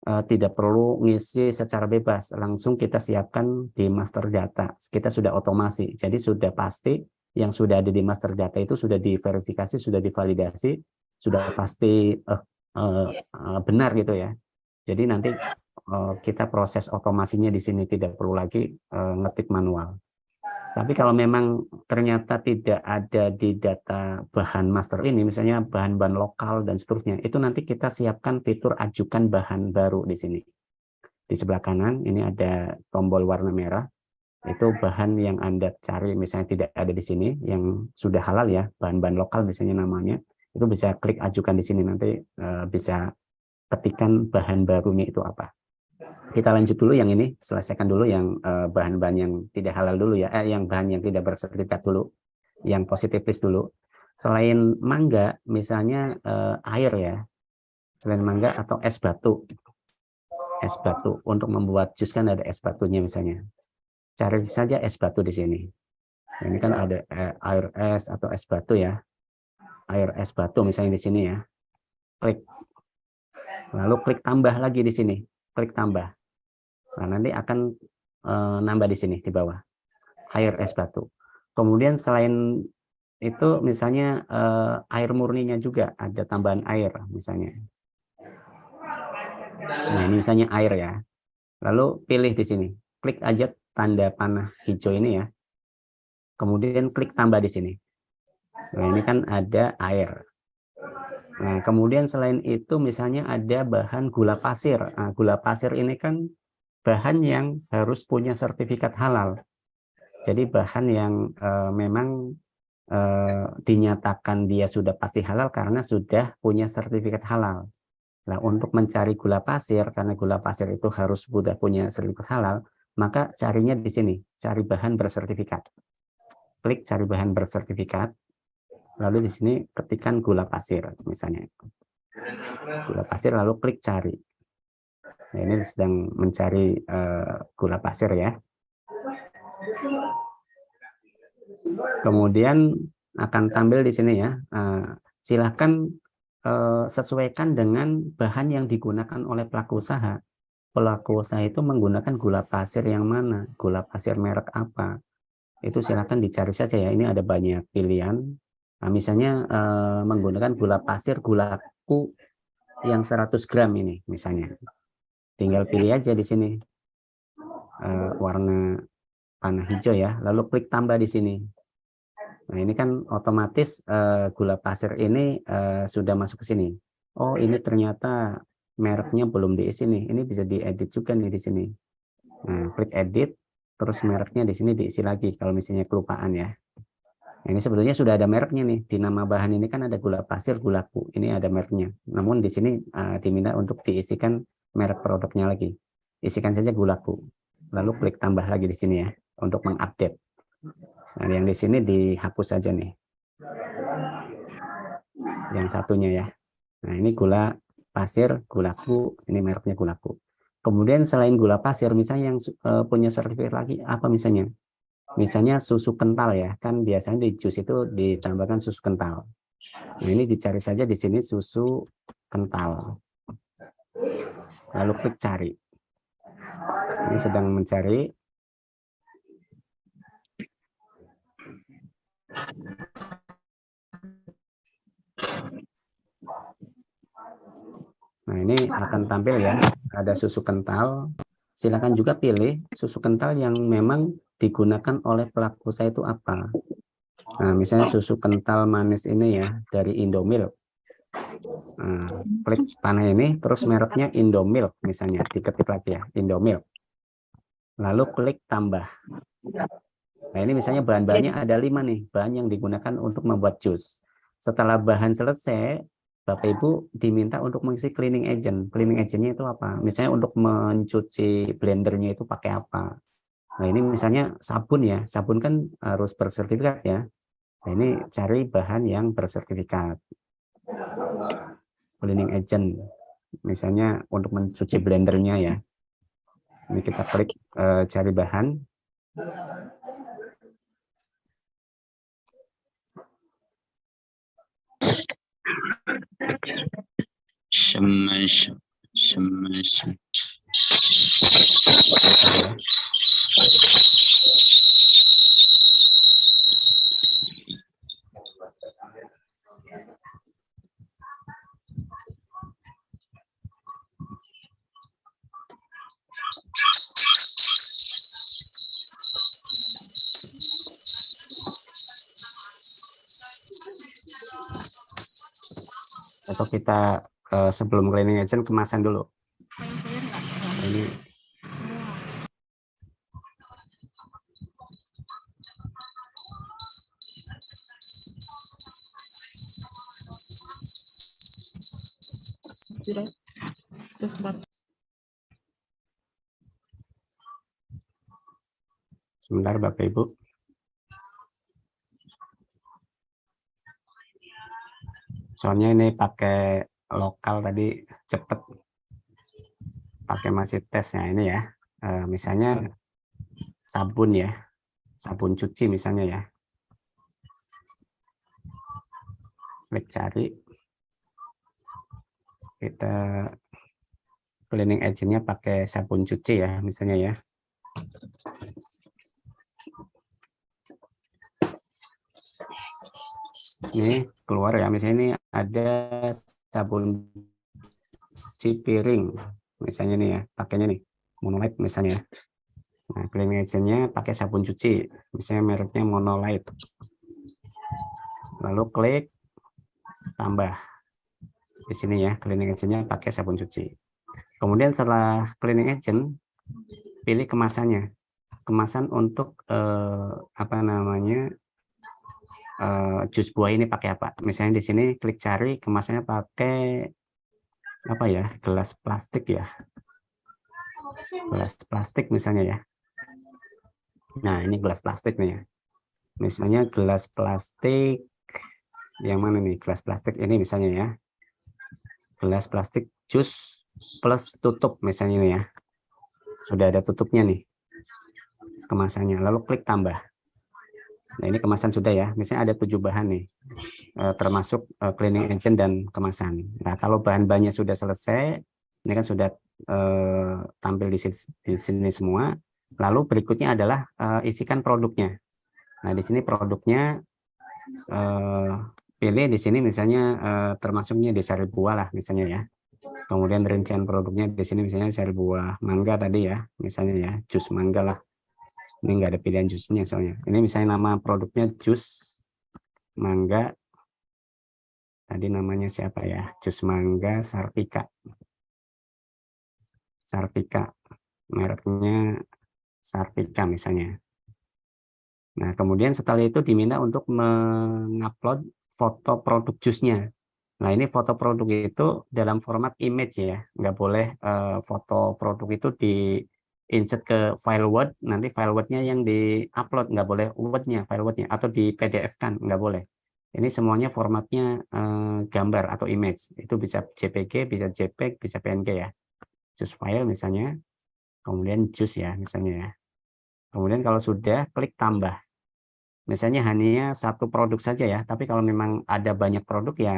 tidak perlu ngisi secara bebas, langsung kita siapkan di master data. Kita sudah otomasi, jadi sudah pasti yang sudah ada di master data itu sudah diverifikasi, sudah divalidasi, sudah pasti benar gitu ya. Jadi nanti kita proses otomasinya di sini tidak perlu lagi ngetik manual. Tapi kalau memang ternyata tidak ada di data bahan master ini, misalnya bahan-bahan lokal dan seterusnya, itu nanti kita siapkan fitur ajukan bahan baru di sini. Di sebelah kanan ini ada tombol warna merah, itu bahan yang Anda cari misalnya tidak ada di sini, yang sudah halal ya, bahan-bahan lokal misalnya namanya, itu bisa klik ajukan di sini, nanti bisa ketikkan bahan barunya itu apa. Kita lanjut dulu yang ini, selesaikan dulu yang bahan-bahan yang tidak halal dulu ya, yang bahan yang tidak bersertifikat dulu, yang positive list dulu. Selain mangga, misalnya air ya, selain mangga atau es batu. Es batu, untuk membuat jus kan ada es batunya misalnya. Cari saja es batu di sini. Ini kan ada air es atau es batu ya. Air es batu misalnya di sini ya. Klik. Lalu klik tambah lagi di sini. Klik tambah. Nah, nanti akan nambah di sini di bawah air es batu. Kemudian selain itu misalnya air murninya juga ada tambahan air misalnya. Nah, ini misalnya air ya. Lalu pilih di sini, klik aja tanda panah hijau ini ya. Kemudian klik tambah di sini. Nah, ini kan ada air. Nah, kemudian selain itu misalnya ada bahan gula pasir. Nah, gula pasir ini kan bahan yang harus punya sertifikat halal. Jadi bahan yang memang dinyatakan dia sudah pasti halal karena sudah punya sertifikat halal. Nah, untuk mencari gula pasir, karena gula pasir itu harus sudah punya sertifikat halal, maka carinya di sini, cari bahan bersertifikat. Klik cari bahan bersertifikat, lalu di sini ketikkan gula pasir, misalnya. Gula pasir, lalu klik cari. Nah, ini sedang mencari gula pasir ya. Kemudian akan tampil di sini ya. Silahkan sesuaikan dengan bahan yang digunakan oleh pelaku usaha. Pelaku usaha itu menggunakan gula pasir yang mana, gula pasir merek apa. Itu silahkan dicari saja ya. Ini ada banyak pilihan. Nah, misalnya menggunakan gula pasir gulaku yang 100 gram ini misalnya. Tinggal pilih aja di sini warna panah hijau ya, lalu klik tambah di sini. Nah, ini kan otomatis gula pasir ini sudah masuk ke sini. Oh, ini ternyata mereknya belum diisi nih. Ini bisa diedit juga nih di sini. Nah, klik edit, terus mereknya di sini diisi lagi kalau misalnya kelupaan ya. Nah, ini sebetulnya sudah ada mereknya nih. Di nama bahan ini kan ada gula pasir, gulaku. Ini ada mereknya. Namun di sini diminta untuk diisikan merek produknya lagi. Isikan saja gulaku. Lalu klik tambah lagi di sini ya untuk mengupdate. Nah, yang di sini dihapus saja nih. Yang satunya ya. Nah, ini gula pasir, gulaku, ini mereknya gulaku. Kemudian selain gula pasir, misalnya yang punya sertifikat lagi, apa misalnya? Misalnya susu kental ya, kan biasanya di jus itu ditambahkan susu kental. Nah, ini dicari saja di sini susu kental. Lalu klik cari. Ini sedang mencari. Nah, ini akan tampil ya, ada susu kental. Silakan juga pilih susu kental yang memang digunakan oleh pelaku usaha itu apa. Nah, misalnya susu kental manis ini ya, dari Indomilk. Nah, klik panah ini, terus mereknya Indomilk misalnya, diketik lagi ya, Indomilk. Lalu klik tambah. Nah, ini misalnya bahan-bahannya ada 5 nih, bahan yang digunakan untuk membuat jus. Setelah bahan selesai, Bapak Ibu diminta untuk mengisi cleaning agent. Cleaning agentnya itu apa? Misalnya untuk mencuci blendernya itu pakai apa? Nah, ini misalnya sabun ya, sabun kan harus bersertifikat ya. Nah, ini cari bahan yang bersertifikat. Cleaning agent, misalnya untuk mencuci blendernya ya. Ini kita klik cari bahan. Atau kita sebelum cleaning agent kemasan dulu. Ini sebentar Bapak Ibu. Soalnya ini pakai lokal tadi cepet. Pakai masih tesnya ini ya. Misalnya sabun ya. Sabun cuci misalnya ya. Klik cari. Kita cleaning agentnya pakai sabun cuci ya misalnya ya. Ini keluar ya, misalnya ini ada sabun cuci piring misalnya nih ya, pakainya nih Monolite misalnya. Nah, cleaning agentnya pakai sabun cuci, misalnya mereknya Monolite. Lalu klik tambah di sini ya, cleaning agentnya pakai sabun cuci. Kemudian setelah cleaning agent, pilih kemasannya. Kemasan untuk apa namanya, jus buah ini pakai apa? Misalnya di sini klik cari, kemasannya pakai apa ya, gelas plastik ya, gelas plastik misalnya ya. Nah, ini gelas plastik nih ya. Misalnya gelas plastik yang mana nih? Gelas plastik ini misalnya ya. Gelas plastik jus plus tutup misalnya nih ya. Sudah ada tutupnya nih kemasannya. Lalu klik tambah. Nah, ini kemasan sudah ya. Misalnya ada 7 bahan nih. Termasuk cleaning agent dan kemasan. Nah, kalau bahan-bahannya sudah selesai, ini kan sudah tampil di sini semua. Lalu berikutnya adalah isikan produknya. Nah, di sini produknya pilih di sini misalnya termasuknya di sari buah lah misalnya ya. Kemudian rincian produknya di sini misalnya sari buah mangga tadi ya, misalnya ya, jus mangga lah. Ini enggak ada pilihan jusnya soalnya. Ini misalnya nama produknya jus mangga, tadi namanya siapa ya, jus mangga Sartika, mereknya Sartika misalnya. Nah, kemudian setelah itu diminta untuk mengupload foto produk jusnya. Nah, ini foto produk itu dalam format image ya, nggak boleh foto produk itu di insert ke file Word, nanti file Word-nya yang di-upload, nggak boleh Word-nya, file Word-nya, atau di PDF-kan, nggak boleh. Ini semuanya formatnya gambar atau image, itu bisa JPG, bisa JPEG, bisa PNG ya. Choose file misalnya, kemudian choose ya misalnya ya. Kemudian kalau sudah, klik tambah. Misalnya hanya satu produk saja ya, tapi kalau memang ada banyak produk ya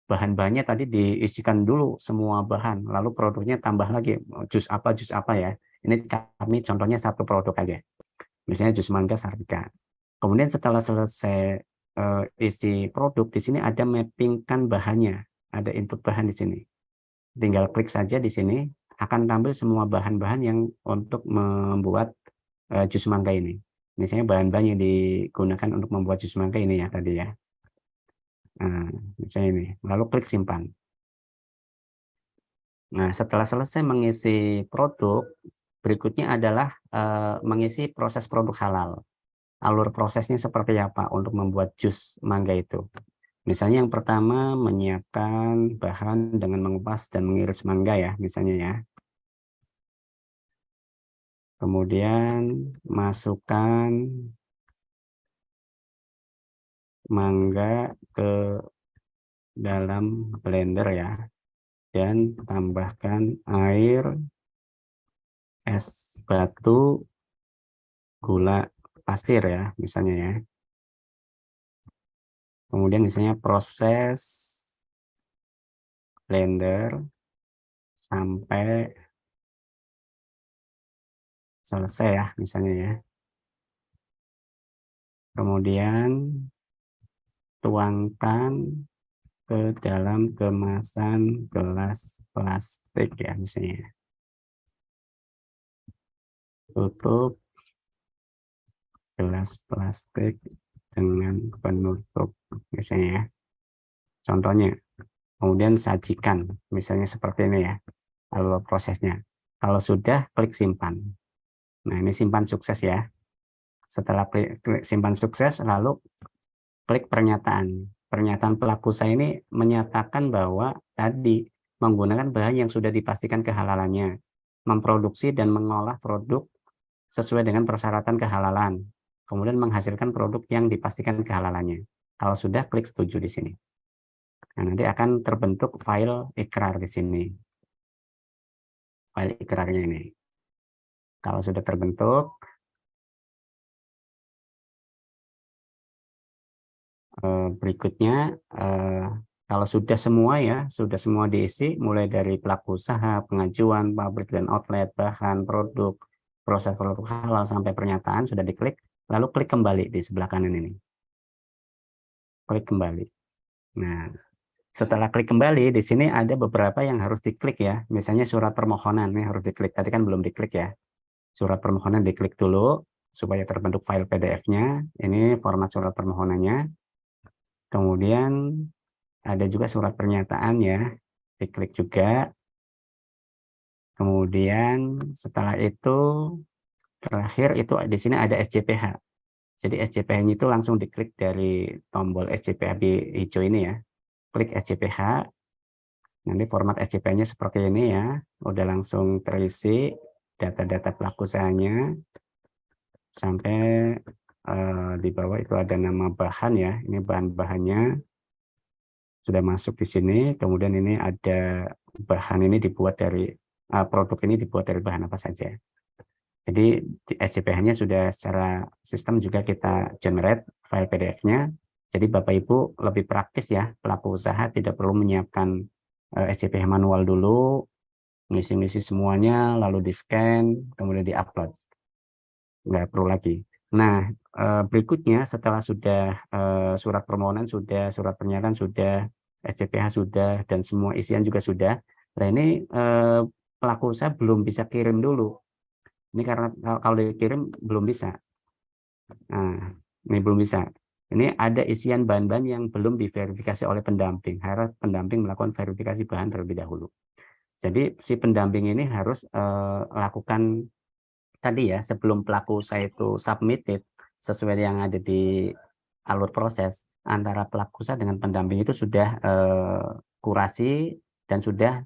bahan-bahannya tadi diisikan dulu semua bahan, lalu produknya tambah lagi jus apa ya. Ini kami contohnya satu produk aja, misalnya jus mangga Sartika. Kemudian setelah selesai isi produk, di sini ada mappingkan bahannya, ada input bahan di sini. Tinggal klik saja di sini, akan tampil semua bahan-bahan yang untuk membuat jus mangga ini. Misalnya bahan-bahan yang digunakan untuk membuat jus mangga ini ya tadi ya. Nah, misalnya ini, lalu klik simpan. Nah, setelah selesai mengisi produk, berikutnya adalah mengisi proses produk halal. Alur prosesnya seperti apa untuk membuat jus mangga itu. Misalnya yang pertama menyiapkan bahan dengan mengupas dan mengiris mangga ya, misalnya ya. Kemudian masukkan mangga ke dalam blender ya, dan tambahkan air, es batu, gula pasir ya, misalnya ya. Kemudian misalnya proses blender sampai selesai ya, misalnya ya. Kemudian tuangkan ke dalam kemasan gelas plastik ya, misalnya. Tutup gelas plastik dengan penutup, misalnya ya. Contohnya. Kemudian sajikan, misalnya seperti ini ya, alur prosesnya. Kalau sudah, klik simpan. Nah, ini simpan sukses ya. Setelah klik simpan sukses, lalu klik pernyataan. Pernyataan pelaku usaha ini menyatakan bahwa tadi menggunakan bahan yang sudah dipastikan kehalalannya, memproduksi dan mengolah produk sesuai dengan persyaratan kehalalan, kemudian menghasilkan produk yang dipastikan kehalalannya. Kalau sudah, klik setuju di sini. Nah, nanti akan terbentuk file ikrar di sini. File ikrarnya ini. Kalau sudah terbentuk, berikutnya kalau sudah semua ya, sudah semua diisi, mulai dari pelaku usaha, pengajuan, pabrik dan outlet, bahan, produk, proses produk halal sampai pernyataan sudah diklik, lalu klik kembali di sebelah kanan ini. Klik kembali. Nah, setelah klik kembali, di sini ada beberapa yang harus diklik ya. Misalnya surat permohonan, ini harus diklik. Tadi kan belum diklik ya. Surat permohonan diklik dulu, supaya terbentuk file PDF-nya. Ini format surat permohonannya. Kemudian ada juga surat pernyataan ya, diklik juga. Kemudian setelah itu, terakhir itu di sini ada SJPH. Jadi SJPH-nya itu langsung diklik dari tombol SJPH di hijau ini ya. Klik SJPH. Nanti format SJPH-nya seperti ini ya, udah langsung terisi data-data pelaku usahanya, sampai di bawah itu ada nama bahan ya, ini bahan-bahannya sudah masuk di sini. Kemudian ini ada bahan ini dibuat dari produk ini dibuat dari bahan apa saja. Jadi SJPH-nya sudah secara sistem juga kita generate file PDF-nya. Jadi Bapak Ibu lebih praktis ya, pelaku usaha tidak perlu menyiapkan SJPH manual dulu, ngisi-ngisi semuanya, lalu di-scan, kemudian di-upload. Nggak perlu lagi. Nah, berikutnya setelah sudah surat permohonan sudah, surat pernyataan sudah, SJPH sudah, dan semua isian juga sudah. Nah, ini pelaku usaha belum bisa kirim dulu. Ini karena kalau dikirim belum bisa. Nah, ini belum bisa. Ini ada isian bahan-bahan yang belum diverifikasi oleh pendamping. Harus pendamping melakukan verifikasi bahan terlebih dahulu. Jadi si pendamping ini harus lakukan tadi ya, sebelum pelaku usaha itu submitted sesuai yang ada di alur proses, antara pelaku usaha dengan pendamping itu sudah kurasi dan sudah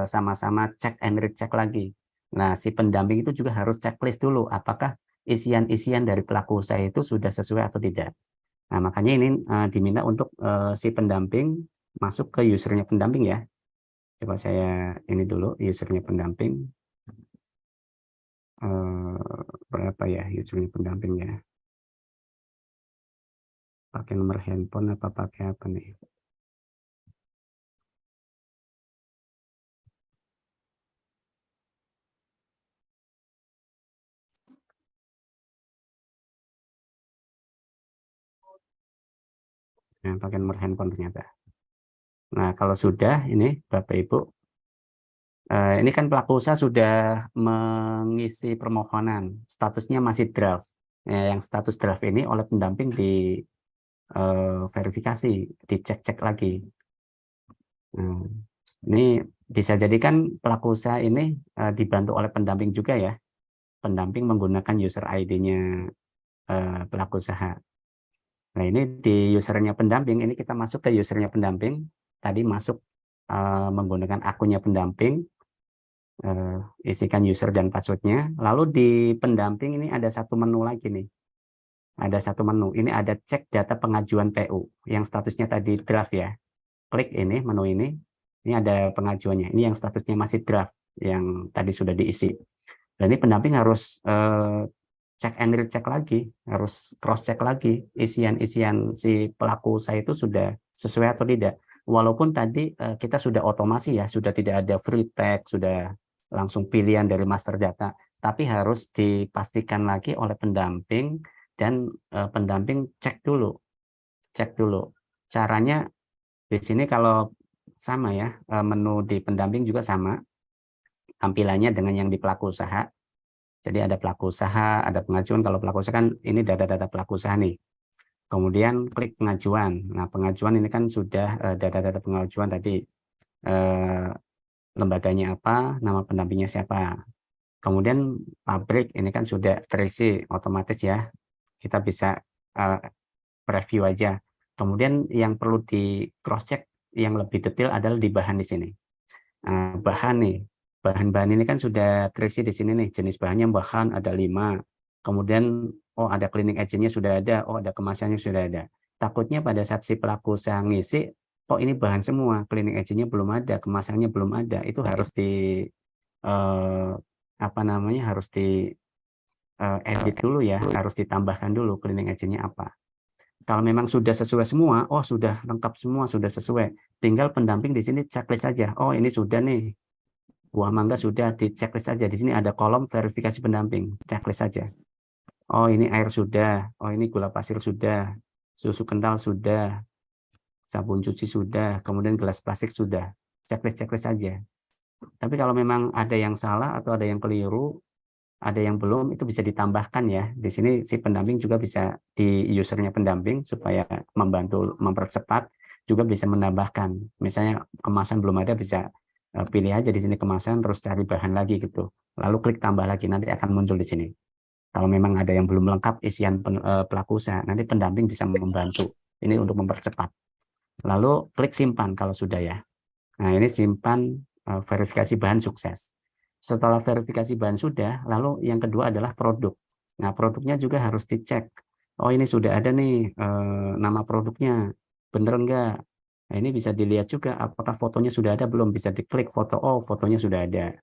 sama-sama cek and recheck lagi. Nah, si pendamping itu juga harus checklist dulu apakah isian-isian dari pelaku usaha itu sudah sesuai atau tidak. Nah, makanya ini diminta untuk si pendamping masuk ke usernya pendamping ya. Coba saya ini dulu usernya pendamping. Berapa ya usernya pendamping ya? Pakai nomor handphone apa pakai apa nih? Nah, pakai nomor handphone ternyata. Nah, kalau sudah ini Bapak Ibu, ini kan pelaku usaha sudah mengisi permohonan, statusnya masih draft. Yang status draft ini oleh pendamping di verifikasi, dicek-cek lagi. Nah, ini bisa jadi kan pelaku usaha ini dibantu oleh pendamping juga ya. Pendamping menggunakan user ID-nya pelaku usaha. Nah, ini di usernya pendamping, ini kita masuk ke usernya pendamping. Tadi masuk menggunakan akunnya pendamping, isikan user dan passwordnya. Lalu di pendamping ini ada satu menu lagi nih. Ada satu menu, ini ada cek data pengajuan PU, yang statusnya tadi draft ya. Klik ini, menu ini ada pengajuannya. Ini yang statusnya masih draft, yang tadi sudah diisi. Dan ini pendamping harus cek and recheck lagi, harus cross check lagi isian-isian si pelaku usaha itu sudah sesuai atau tidak. Walaupun tadi kita sudah otomasi ya, sudah tidak ada free text, sudah langsung pilihan dari master data, tapi harus dipastikan lagi oleh pendamping dan pendamping cek dulu. Caranya di sini kalau sama ya, menu di pendamping juga sama tampilannya dengan yang di pelaku usaha. Jadi ada pelaku usaha, ada pengajuan. Kalau pelaku usaha kan ini data-data pelaku usaha nih. Kemudian klik pengajuan. Nah, pengajuan ini kan sudah data-data pengajuan tadi. Eh, Lembaganya apa, nama pendampingnya siapa. Kemudian pabrik ini kan sudah terisi otomatis ya. Kita bisa preview aja. Kemudian yang perlu di cross check yang lebih detail adalah di bahan di sini. Bahan nih, bahan-bahan ini kan sudah terisi di sini nih, jenis bahannya bahan ada 5, kemudian oh ada cleaning agentnya sudah ada, oh ada kemasannya sudah ada. Takutnya pada saat si pelaku usaha ngisi, oh ini bahan semua, cleaning agentnya belum ada, kemasannya belum ada, itu harus di apa namanya, harus di edit dulu ya, harus ditambahkan dulu cleaning agentnya apa. Kalau memang sudah sesuai semua, oh sudah lengkap semua, sudah sesuai, tinggal pendamping di sini checklist saja, oh ini sudah nih, buah mangga sudah, di checklist saja. Di sini ada kolom verifikasi pendamping, checklist saja. Oh ini air sudah, oh ini gula pasir sudah, susu kental sudah, sabun cuci sudah, kemudian gelas plastik sudah, checklist saja. Tapi kalau memang ada yang salah atau ada yang keliru, ada yang belum, itu bisa ditambahkan ya. Di sini si pendamping juga bisa di usernya pendamping supaya membantu mempercepat, juga bisa menambahkan. Misalnya kemasan belum ada, bisa pilih aja di sini kemasan, terus cari bahan lagi gitu. Lalu klik tambah lagi, nanti akan muncul di sini. Kalau memang ada yang belum lengkap isian pelaku usaha, nanti pendamping bisa membantu. Ini untuk mempercepat. Lalu klik simpan kalau sudah ya. Nah, ini simpan verifikasi bahan sukses. Setelah verifikasi bahan sudah, lalu yang kedua adalah produk. Nah, produknya juga harus dicek. Oh, ini sudah ada nih nama produknya. Bener enggak? Nah, ini bisa dilihat juga apakah fotonya sudah ada belum. Bisa diklik foto. Oh, fotonya sudah ada.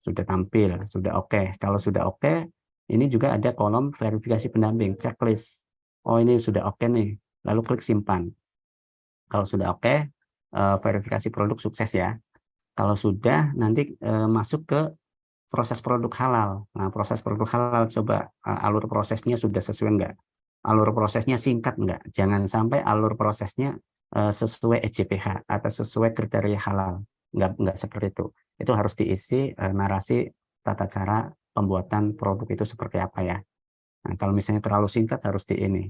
Sudah tampil. Sudah oke. Kalau sudah oke, ini juga ada kolom verifikasi pendamping, checklist. Oh, ini sudah oke nih. Lalu klik simpan. Kalau sudah oke, verifikasi produk sukses ya. Kalau sudah, nanti masuk ke proses produk halal. Nah, proses produk halal, coba alur prosesnya sudah sesuai enggak? Alur prosesnya singkat enggak? Jangan sampai alur prosesnya sesuai EJPH atau sesuai kriteria halal. Enggak seperti itu. Itu harus diisi narasi tata cara pembuatan produk itu seperti apa ya. Nah, kalau misalnya terlalu singkat harus di ini.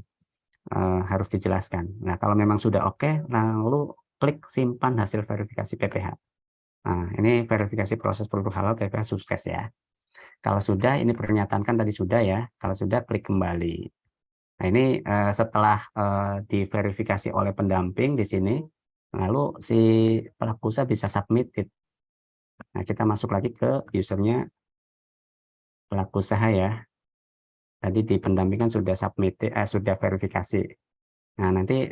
harus dijelaskan. Nah, kalau memang sudah oke, lalu klik simpan hasil verifikasi PPH. Nah, ini verifikasi proses produk halal PPH sukses ya. Kalau sudah, ini pernyataan kan tadi sudah ya. Kalau sudah, klik kembali. Nah, ini setelah diverifikasi oleh pendamping di sini, lalu si pelaku usaha bisa submit. Nah, kita masuk lagi ke usernya pelaku usaha ya. Tadi di pendamping kan sudah submit, sudah verifikasi. Nah, nanti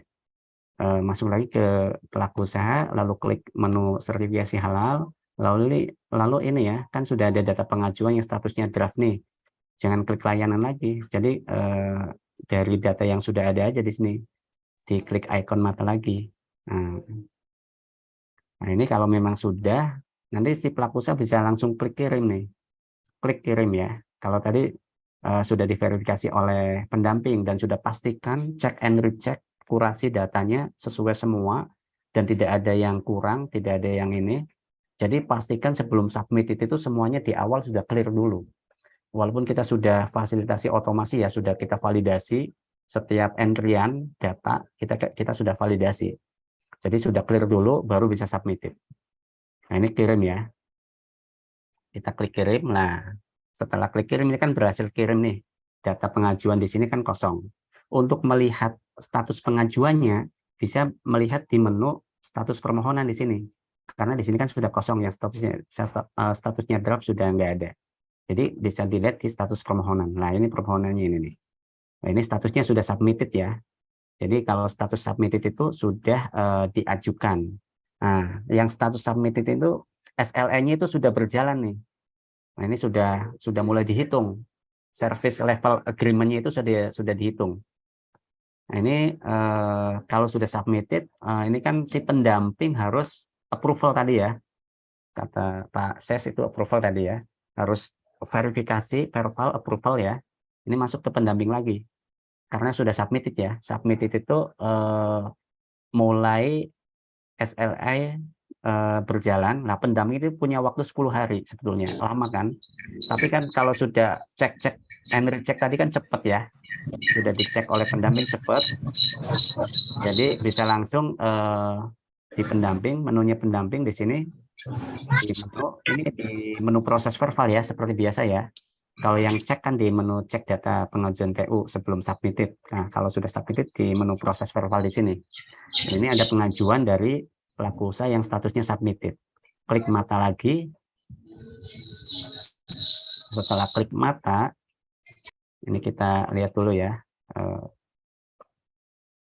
masuk lagi ke pelaku usaha, lalu klik menu sertifikasi halal, lalu ini ya, kan sudah ada data pengajuan yang statusnya draft nih. Jangan klik layanan lagi. Jadi dari data yang sudah ada aja di sini, diklik icon mata lagi. Nah, ini kalau memang sudah, nanti si pelaku usaha bisa langsung klik kirim nih. Klik kirim ya. Kalau tadi sudah diverifikasi oleh pendamping dan sudah pastikan check and recheck, kurasi datanya sesuai semua dan tidak ada yang kurang, tidak ada yang ini. Jadi pastikan sebelum submit itu semuanya di awal sudah clear dulu. Walaupun kita sudah fasilitasi otomasi ya, sudah kita validasi setiap entryan data, kita sudah validasi. Jadi sudah clear dulu baru bisa submit. Nah, ini kirim ya. Kita klik kirim. Nah, setelah klik kirim ini kan berhasil kirim nih. Data pengajuan di sini kan kosong. Untuk melihat status pengajuannya bisa melihat di menu status permohonan di sini. Karena di sini kan sudah kosong ya, statusnya draft sudah nggak ada. Jadi bisa dilihat di status permohonan. Nah, ini permohonannya ini nih. Nah, ini statusnya sudah submitted ya. Jadi kalau status submitted itu sudah diajukan. Nah, yang status submitted itu SLA-nya itu sudah berjalan nih. Nah, ini sudah mulai dihitung. Service level agreement-nya itu sudah dihitung. Nah, ini kalau sudah submitted, ini kan si pendamping harus approval tadi ya. Kata Pak Ses itu approval tadi ya. Harus verifikasi, verbal approval ya. Ini masuk ke pendamping lagi. Karena sudah submitted ya. Submitted itu mulai SLA berjalan. Nah, pendamping itu punya waktu 10 hari sebetulnya. Lama kan? Tapi kan kalau sudah cek and recheck tadi kan cepat ya. Sudah dicek oleh pendamping cepat. Jadi bisa langsung di pendamping, menunya pendamping di sini. Ini di menu proses verbal ya, seperti biasa ya. Kalau yang cek kan di menu cek data pengajuan PU sebelum submitted. Nah, kalau sudah submitted di menu proses verbal di sini. Ini ada pengajuan dari pelaku usaha yang statusnya submitted. Klik mata lagi. Setelah klik mata, ini kita lihat dulu ya.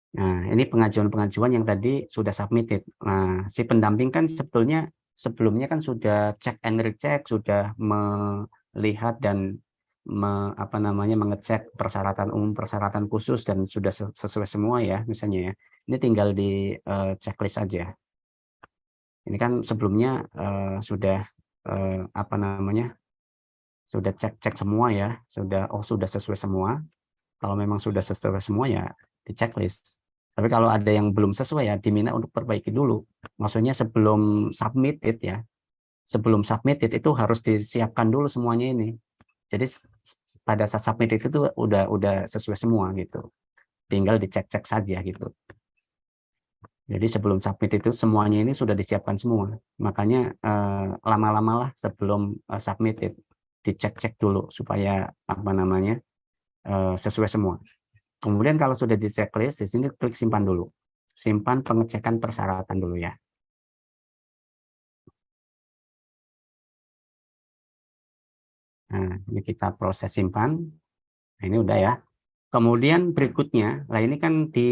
Nah, ini pengajuan-pengajuan yang tadi sudah submitted. Nah, si pendamping kan sebelumnya kan sudah cek and recheck, sudah melihat dan mengecek persyaratan umum, persyaratan khusus dan sudah sesuai semua ya, misalnya ya. Ini tinggal di checklist saja. Ini kan sebelumnya sudah sudah cek semua ya, sudah sesuai semua. Kalau memang sudah sesuai semua ya di checklist. Tapi kalau ada yang belum sesuai ya diminta untuk perbaiki dulu. Maksudnya sebelum submitted ya. Sebelum submitted itu harus disiapkan dulu semuanya ini. Jadi pada saat submit itu tuh udah sesuai semua gitu. Tinggal dicek-cek saja gitu. Jadi sebelum submit itu semuanya ini sudah disiapkan semua. Makanya lama-lamalah sebelum submitted dicek-cek dulu supaya sesuai semua. Kemudian kalau sudah di checklist, di sini klik simpan dulu. Simpan pengecekan persyaratan dulu ya. Nah, ini kita proses simpan. Nah, ini udah ya. Kemudian berikutnya, lah ini kan di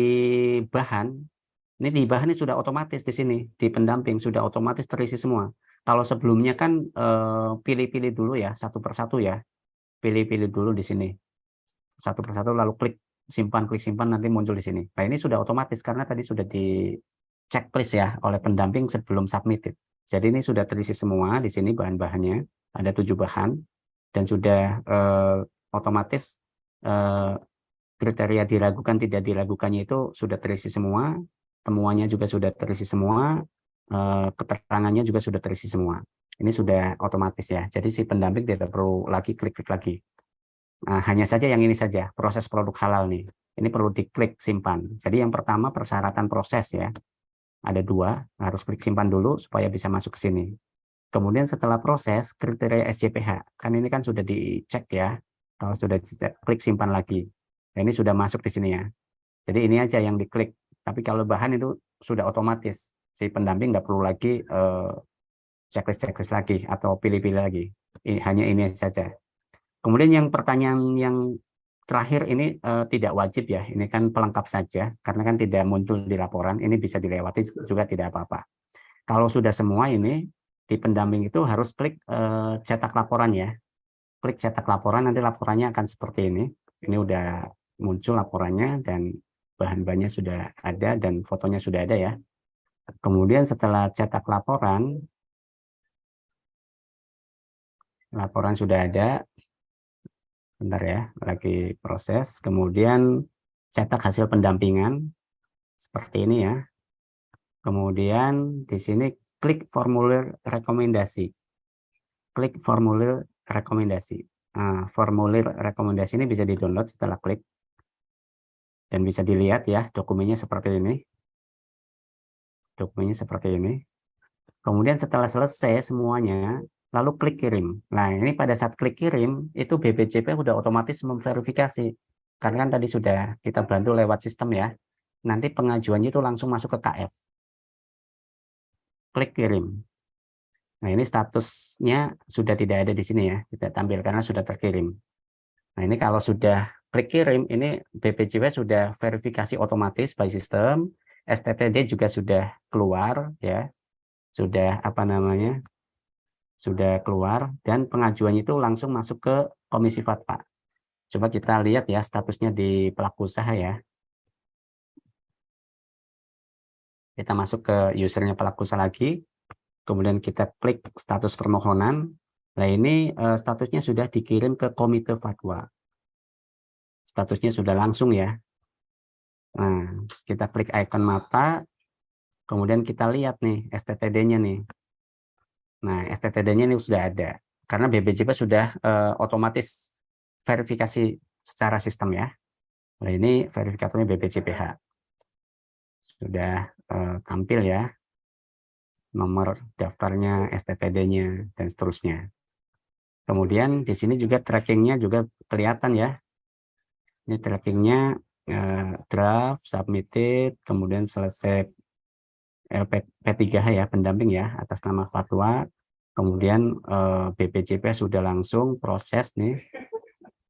bahan. Ini di bahan ini sudah otomatis di sini. Di pendamping sudah otomatis terisi semua. Kalau sebelumnya kan pilih-pilih dulu ya, satu persatu ya. Pilih-pilih dulu di sini. Satu persatu lalu klik simpan nanti muncul di sini. Nah, ini sudah otomatis karena tadi sudah di checklist ya oleh pendamping sebelum submitted. Jadi ini sudah terisi semua di sini bahan-bahannya, ada 7 bahan dan sudah otomatis kriteria diragukan tidak diragukannya itu sudah terisi semua, temuannya juga sudah terisi semua, keterangannya juga sudah terisi semua. Ini sudah otomatis ya. Jadi si pendamping tidak perlu lagi klik-klik lagi. Nah, hanya saja yang ini saja, proses produk halal nih. Ini perlu diklik simpan. Jadi yang pertama persyaratan proses ya. Ada 2, harus klik simpan dulu supaya bisa masuk ke sini. Kemudian setelah proses, kriteria SJPH. Kan ini kan sudah dicek ya. Kalau sudah dicek, klik simpan lagi. Nah, ini sudah masuk di sini ya. Jadi ini aja yang diklik. Tapi kalau bahan itu sudah otomatis. Si pendamping nggak perlu lagi checklist lagi atau pilih-pilih lagi. Hanya ini saja. Kemudian yang pertanyaan yang terakhir ini tidak wajib ya. Ini kan pelengkap saja karena kan tidak muncul di laporan. Ini bisa dilewati juga tidak apa-apa. Kalau sudah semua ini di pendamping itu harus klik cetak laporan ya. Klik cetak laporan, nanti laporannya akan seperti ini. Ini udah muncul laporannya dan bahan-bahannya sudah ada dan fotonya sudah ada ya. Kemudian setelah cetak laporan sudah ada. Bentar ya, lagi proses. Kemudian cetak hasil pendampingan seperti ini ya. Kemudian di sini klik formulir rekomendasi. Klik formulir rekomendasi. Nah, formulir rekomendasi ini bisa di-download setelah klik. Dan bisa dilihat ya, dokumennya seperti ini. Dokumennya seperti ini. Kemudian setelah selesai semuanya, lalu klik kirim. Nah, ini pada saat klik kirim, itu BPJP sudah otomatis memverifikasi. Karena kan tadi sudah kita bantu lewat sistem ya. Nanti pengajuannya itu langsung masuk ke KF. Klik kirim. Nah, ini statusnya sudah tidak ada di sini ya, tidak tampil karena sudah terkirim. Nah, ini kalau sudah klik kirim, ini BPJP sudah verifikasi otomatis by system, STTD juga sudah keluar ya, sudah apa namanya, sudah keluar dan pengajuannya itu langsung masuk ke Komisi Fatwa. Coba kita lihat ya statusnya di pelaku usaha ya. Kita masuk ke usernya pelaku usaha lagi. Kemudian kita klik status permohonan. Nah, ini statusnya sudah dikirim ke Komite Fatwa. Statusnya sudah langsung ya. Nah, kita klik icon mata, kemudian kita lihat nih STTD-nya nih. Nah, STTD-nya ini sudah ada. Karena BPJP sudah otomatis verifikasi secara sistem ya. Nah, ini verifikatornya BPJPH. Sudah tampil ya. Nomor daftarnya, STTD-nya, dan seterusnya. Kemudian di sini juga trackingnya juga kelihatan ya. Ini trackingnya draft, submitted, kemudian selesai LP3H ya, pendamping ya, atas nama Fatwa. Kemudian BPJP sudah langsung proses nih,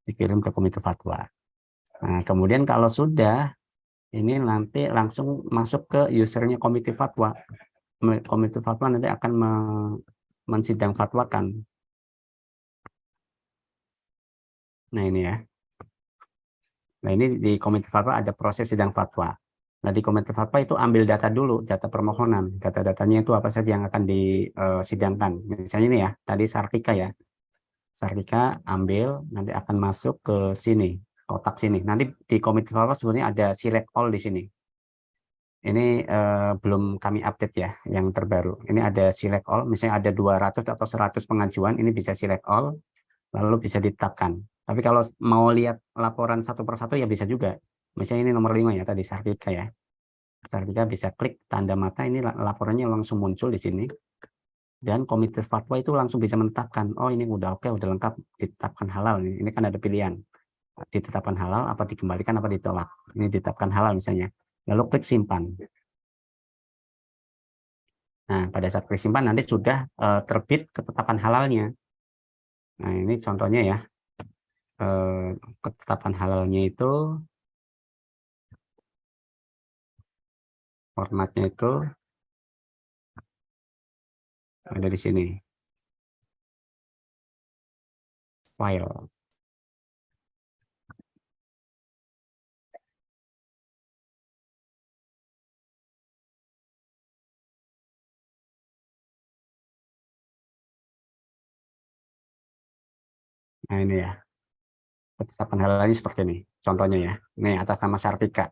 dikirim ke Komite Fatwa. Nah, kemudian kalau sudah, ini nanti langsung masuk ke usernya Komite Fatwa. Komite Fatwa nanti akan mensidang fatwakan. Nah, ini ya. Nah, ini di Komite Fatwa ada proses sidang fatwa. Nah, di Komite Fatwa itu ambil data dulu, data permohonan. Data-datanya itu apa saja yang akan disidangkan. Misalnya ini ya, tadi Sartika ya. Sartika ambil, nanti akan masuk ke sini, kotak sini. Nanti di Komite Fatwa sebenarnya ada select all di sini. Ini belum kami update ya, yang terbaru. Ini ada select all, misalnya ada 200 atau 100 pengajuan, ini bisa select all, lalu bisa ditetapkan. Tapi kalau mau lihat laporan satu persatu ya bisa juga. Misalnya ini nomor 5 ya tadi Sartika ya. Sartika bisa klik tanda mata, ini laporannya langsung muncul di sini. Dan Komite Fatwa itu langsung bisa menetapkan, oh ini udah oke, udah lengkap, ditetapkan halal. Ini kan ada pilihan, ditetapkan halal, apa dikembalikan, apa ditolak. Ini ditetapkan halal misalnya. Lalu klik simpan. Nah, pada saat klik simpan nanti sudah terbit ketetapan halalnya. Nah, ini contohnya ya. Ketetapan halalnya itu formatnya itu ada di sini. File. Nah, ini ya. Ketetapan halalnya seperti ini. Contohnya ya. Ini atas nama Sartika.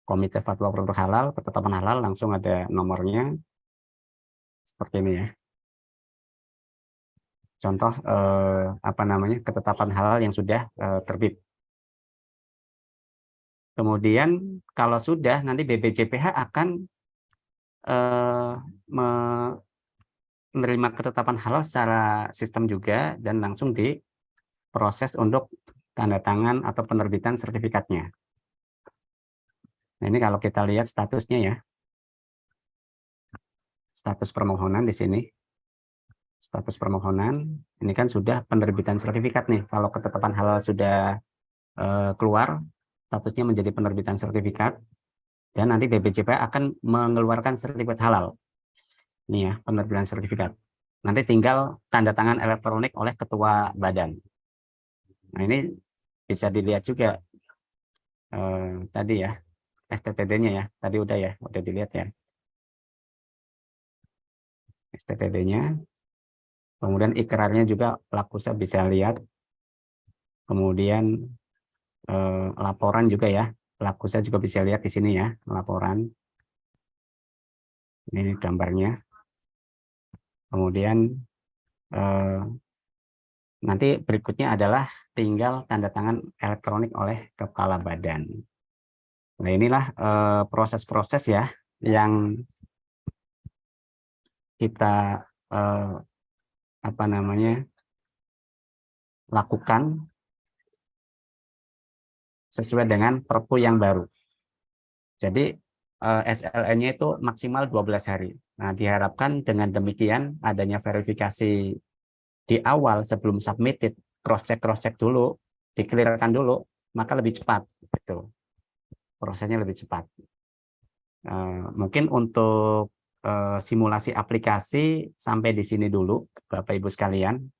Komite Fatwa Produk Halal, ketetapan halal langsung ada nomornya. Seperti ini ya. Contoh apa namanya? Ketetapan halal yang sudah terbit. Kemudian kalau sudah, nanti BPJPH akan menerima ketetapan halal secara sistem juga dan langsung diproses untuk tanda tangan atau penerbitan sertifikatnya. Nah, ini kalau kita lihat statusnya ya. Status permohonan di sini. Status permohonan, ini kan sudah penerbitan sertifikat nih. Kalau ketetapan halal sudah keluar, statusnya menjadi penerbitan sertifikat, dan nanti BPJPH akan mengeluarkan sertifikat halal. Ini ya, penerbitan sertifikat. Nanti tinggal tanda tangan elektronik oleh ketua badan. Nah, ini bisa dilihat juga tadi ya, STTD-nya ya, tadi udah dilihat ya. STTD-nya, kemudian ikrarnya juga pelaku usaha bisa lihat, kemudian laporan juga ya, pelaku usaha juga bisa lihat di sini ya, laporan. Ini gambarnya. Kemudian nanti berikutnya adalah tinggal tanda tangan elektronik oleh kepala badan. Nah, inilah proses-proses ya yang kita lakukan sesuai dengan Perpu yang baru. Jadi SLN-nya itu maksimal 12 hari. Nah, diharapkan dengan demikian adanya verifikasi di awal sebelum submitted, cross-check dulu, di-clear-kan dulu, maka lebih cepat. Gitu. Prosesnya lebih cepat. Mungkin untuk simulasi aplikasi sampai di sini dulu, Bapak Ibu sekalian.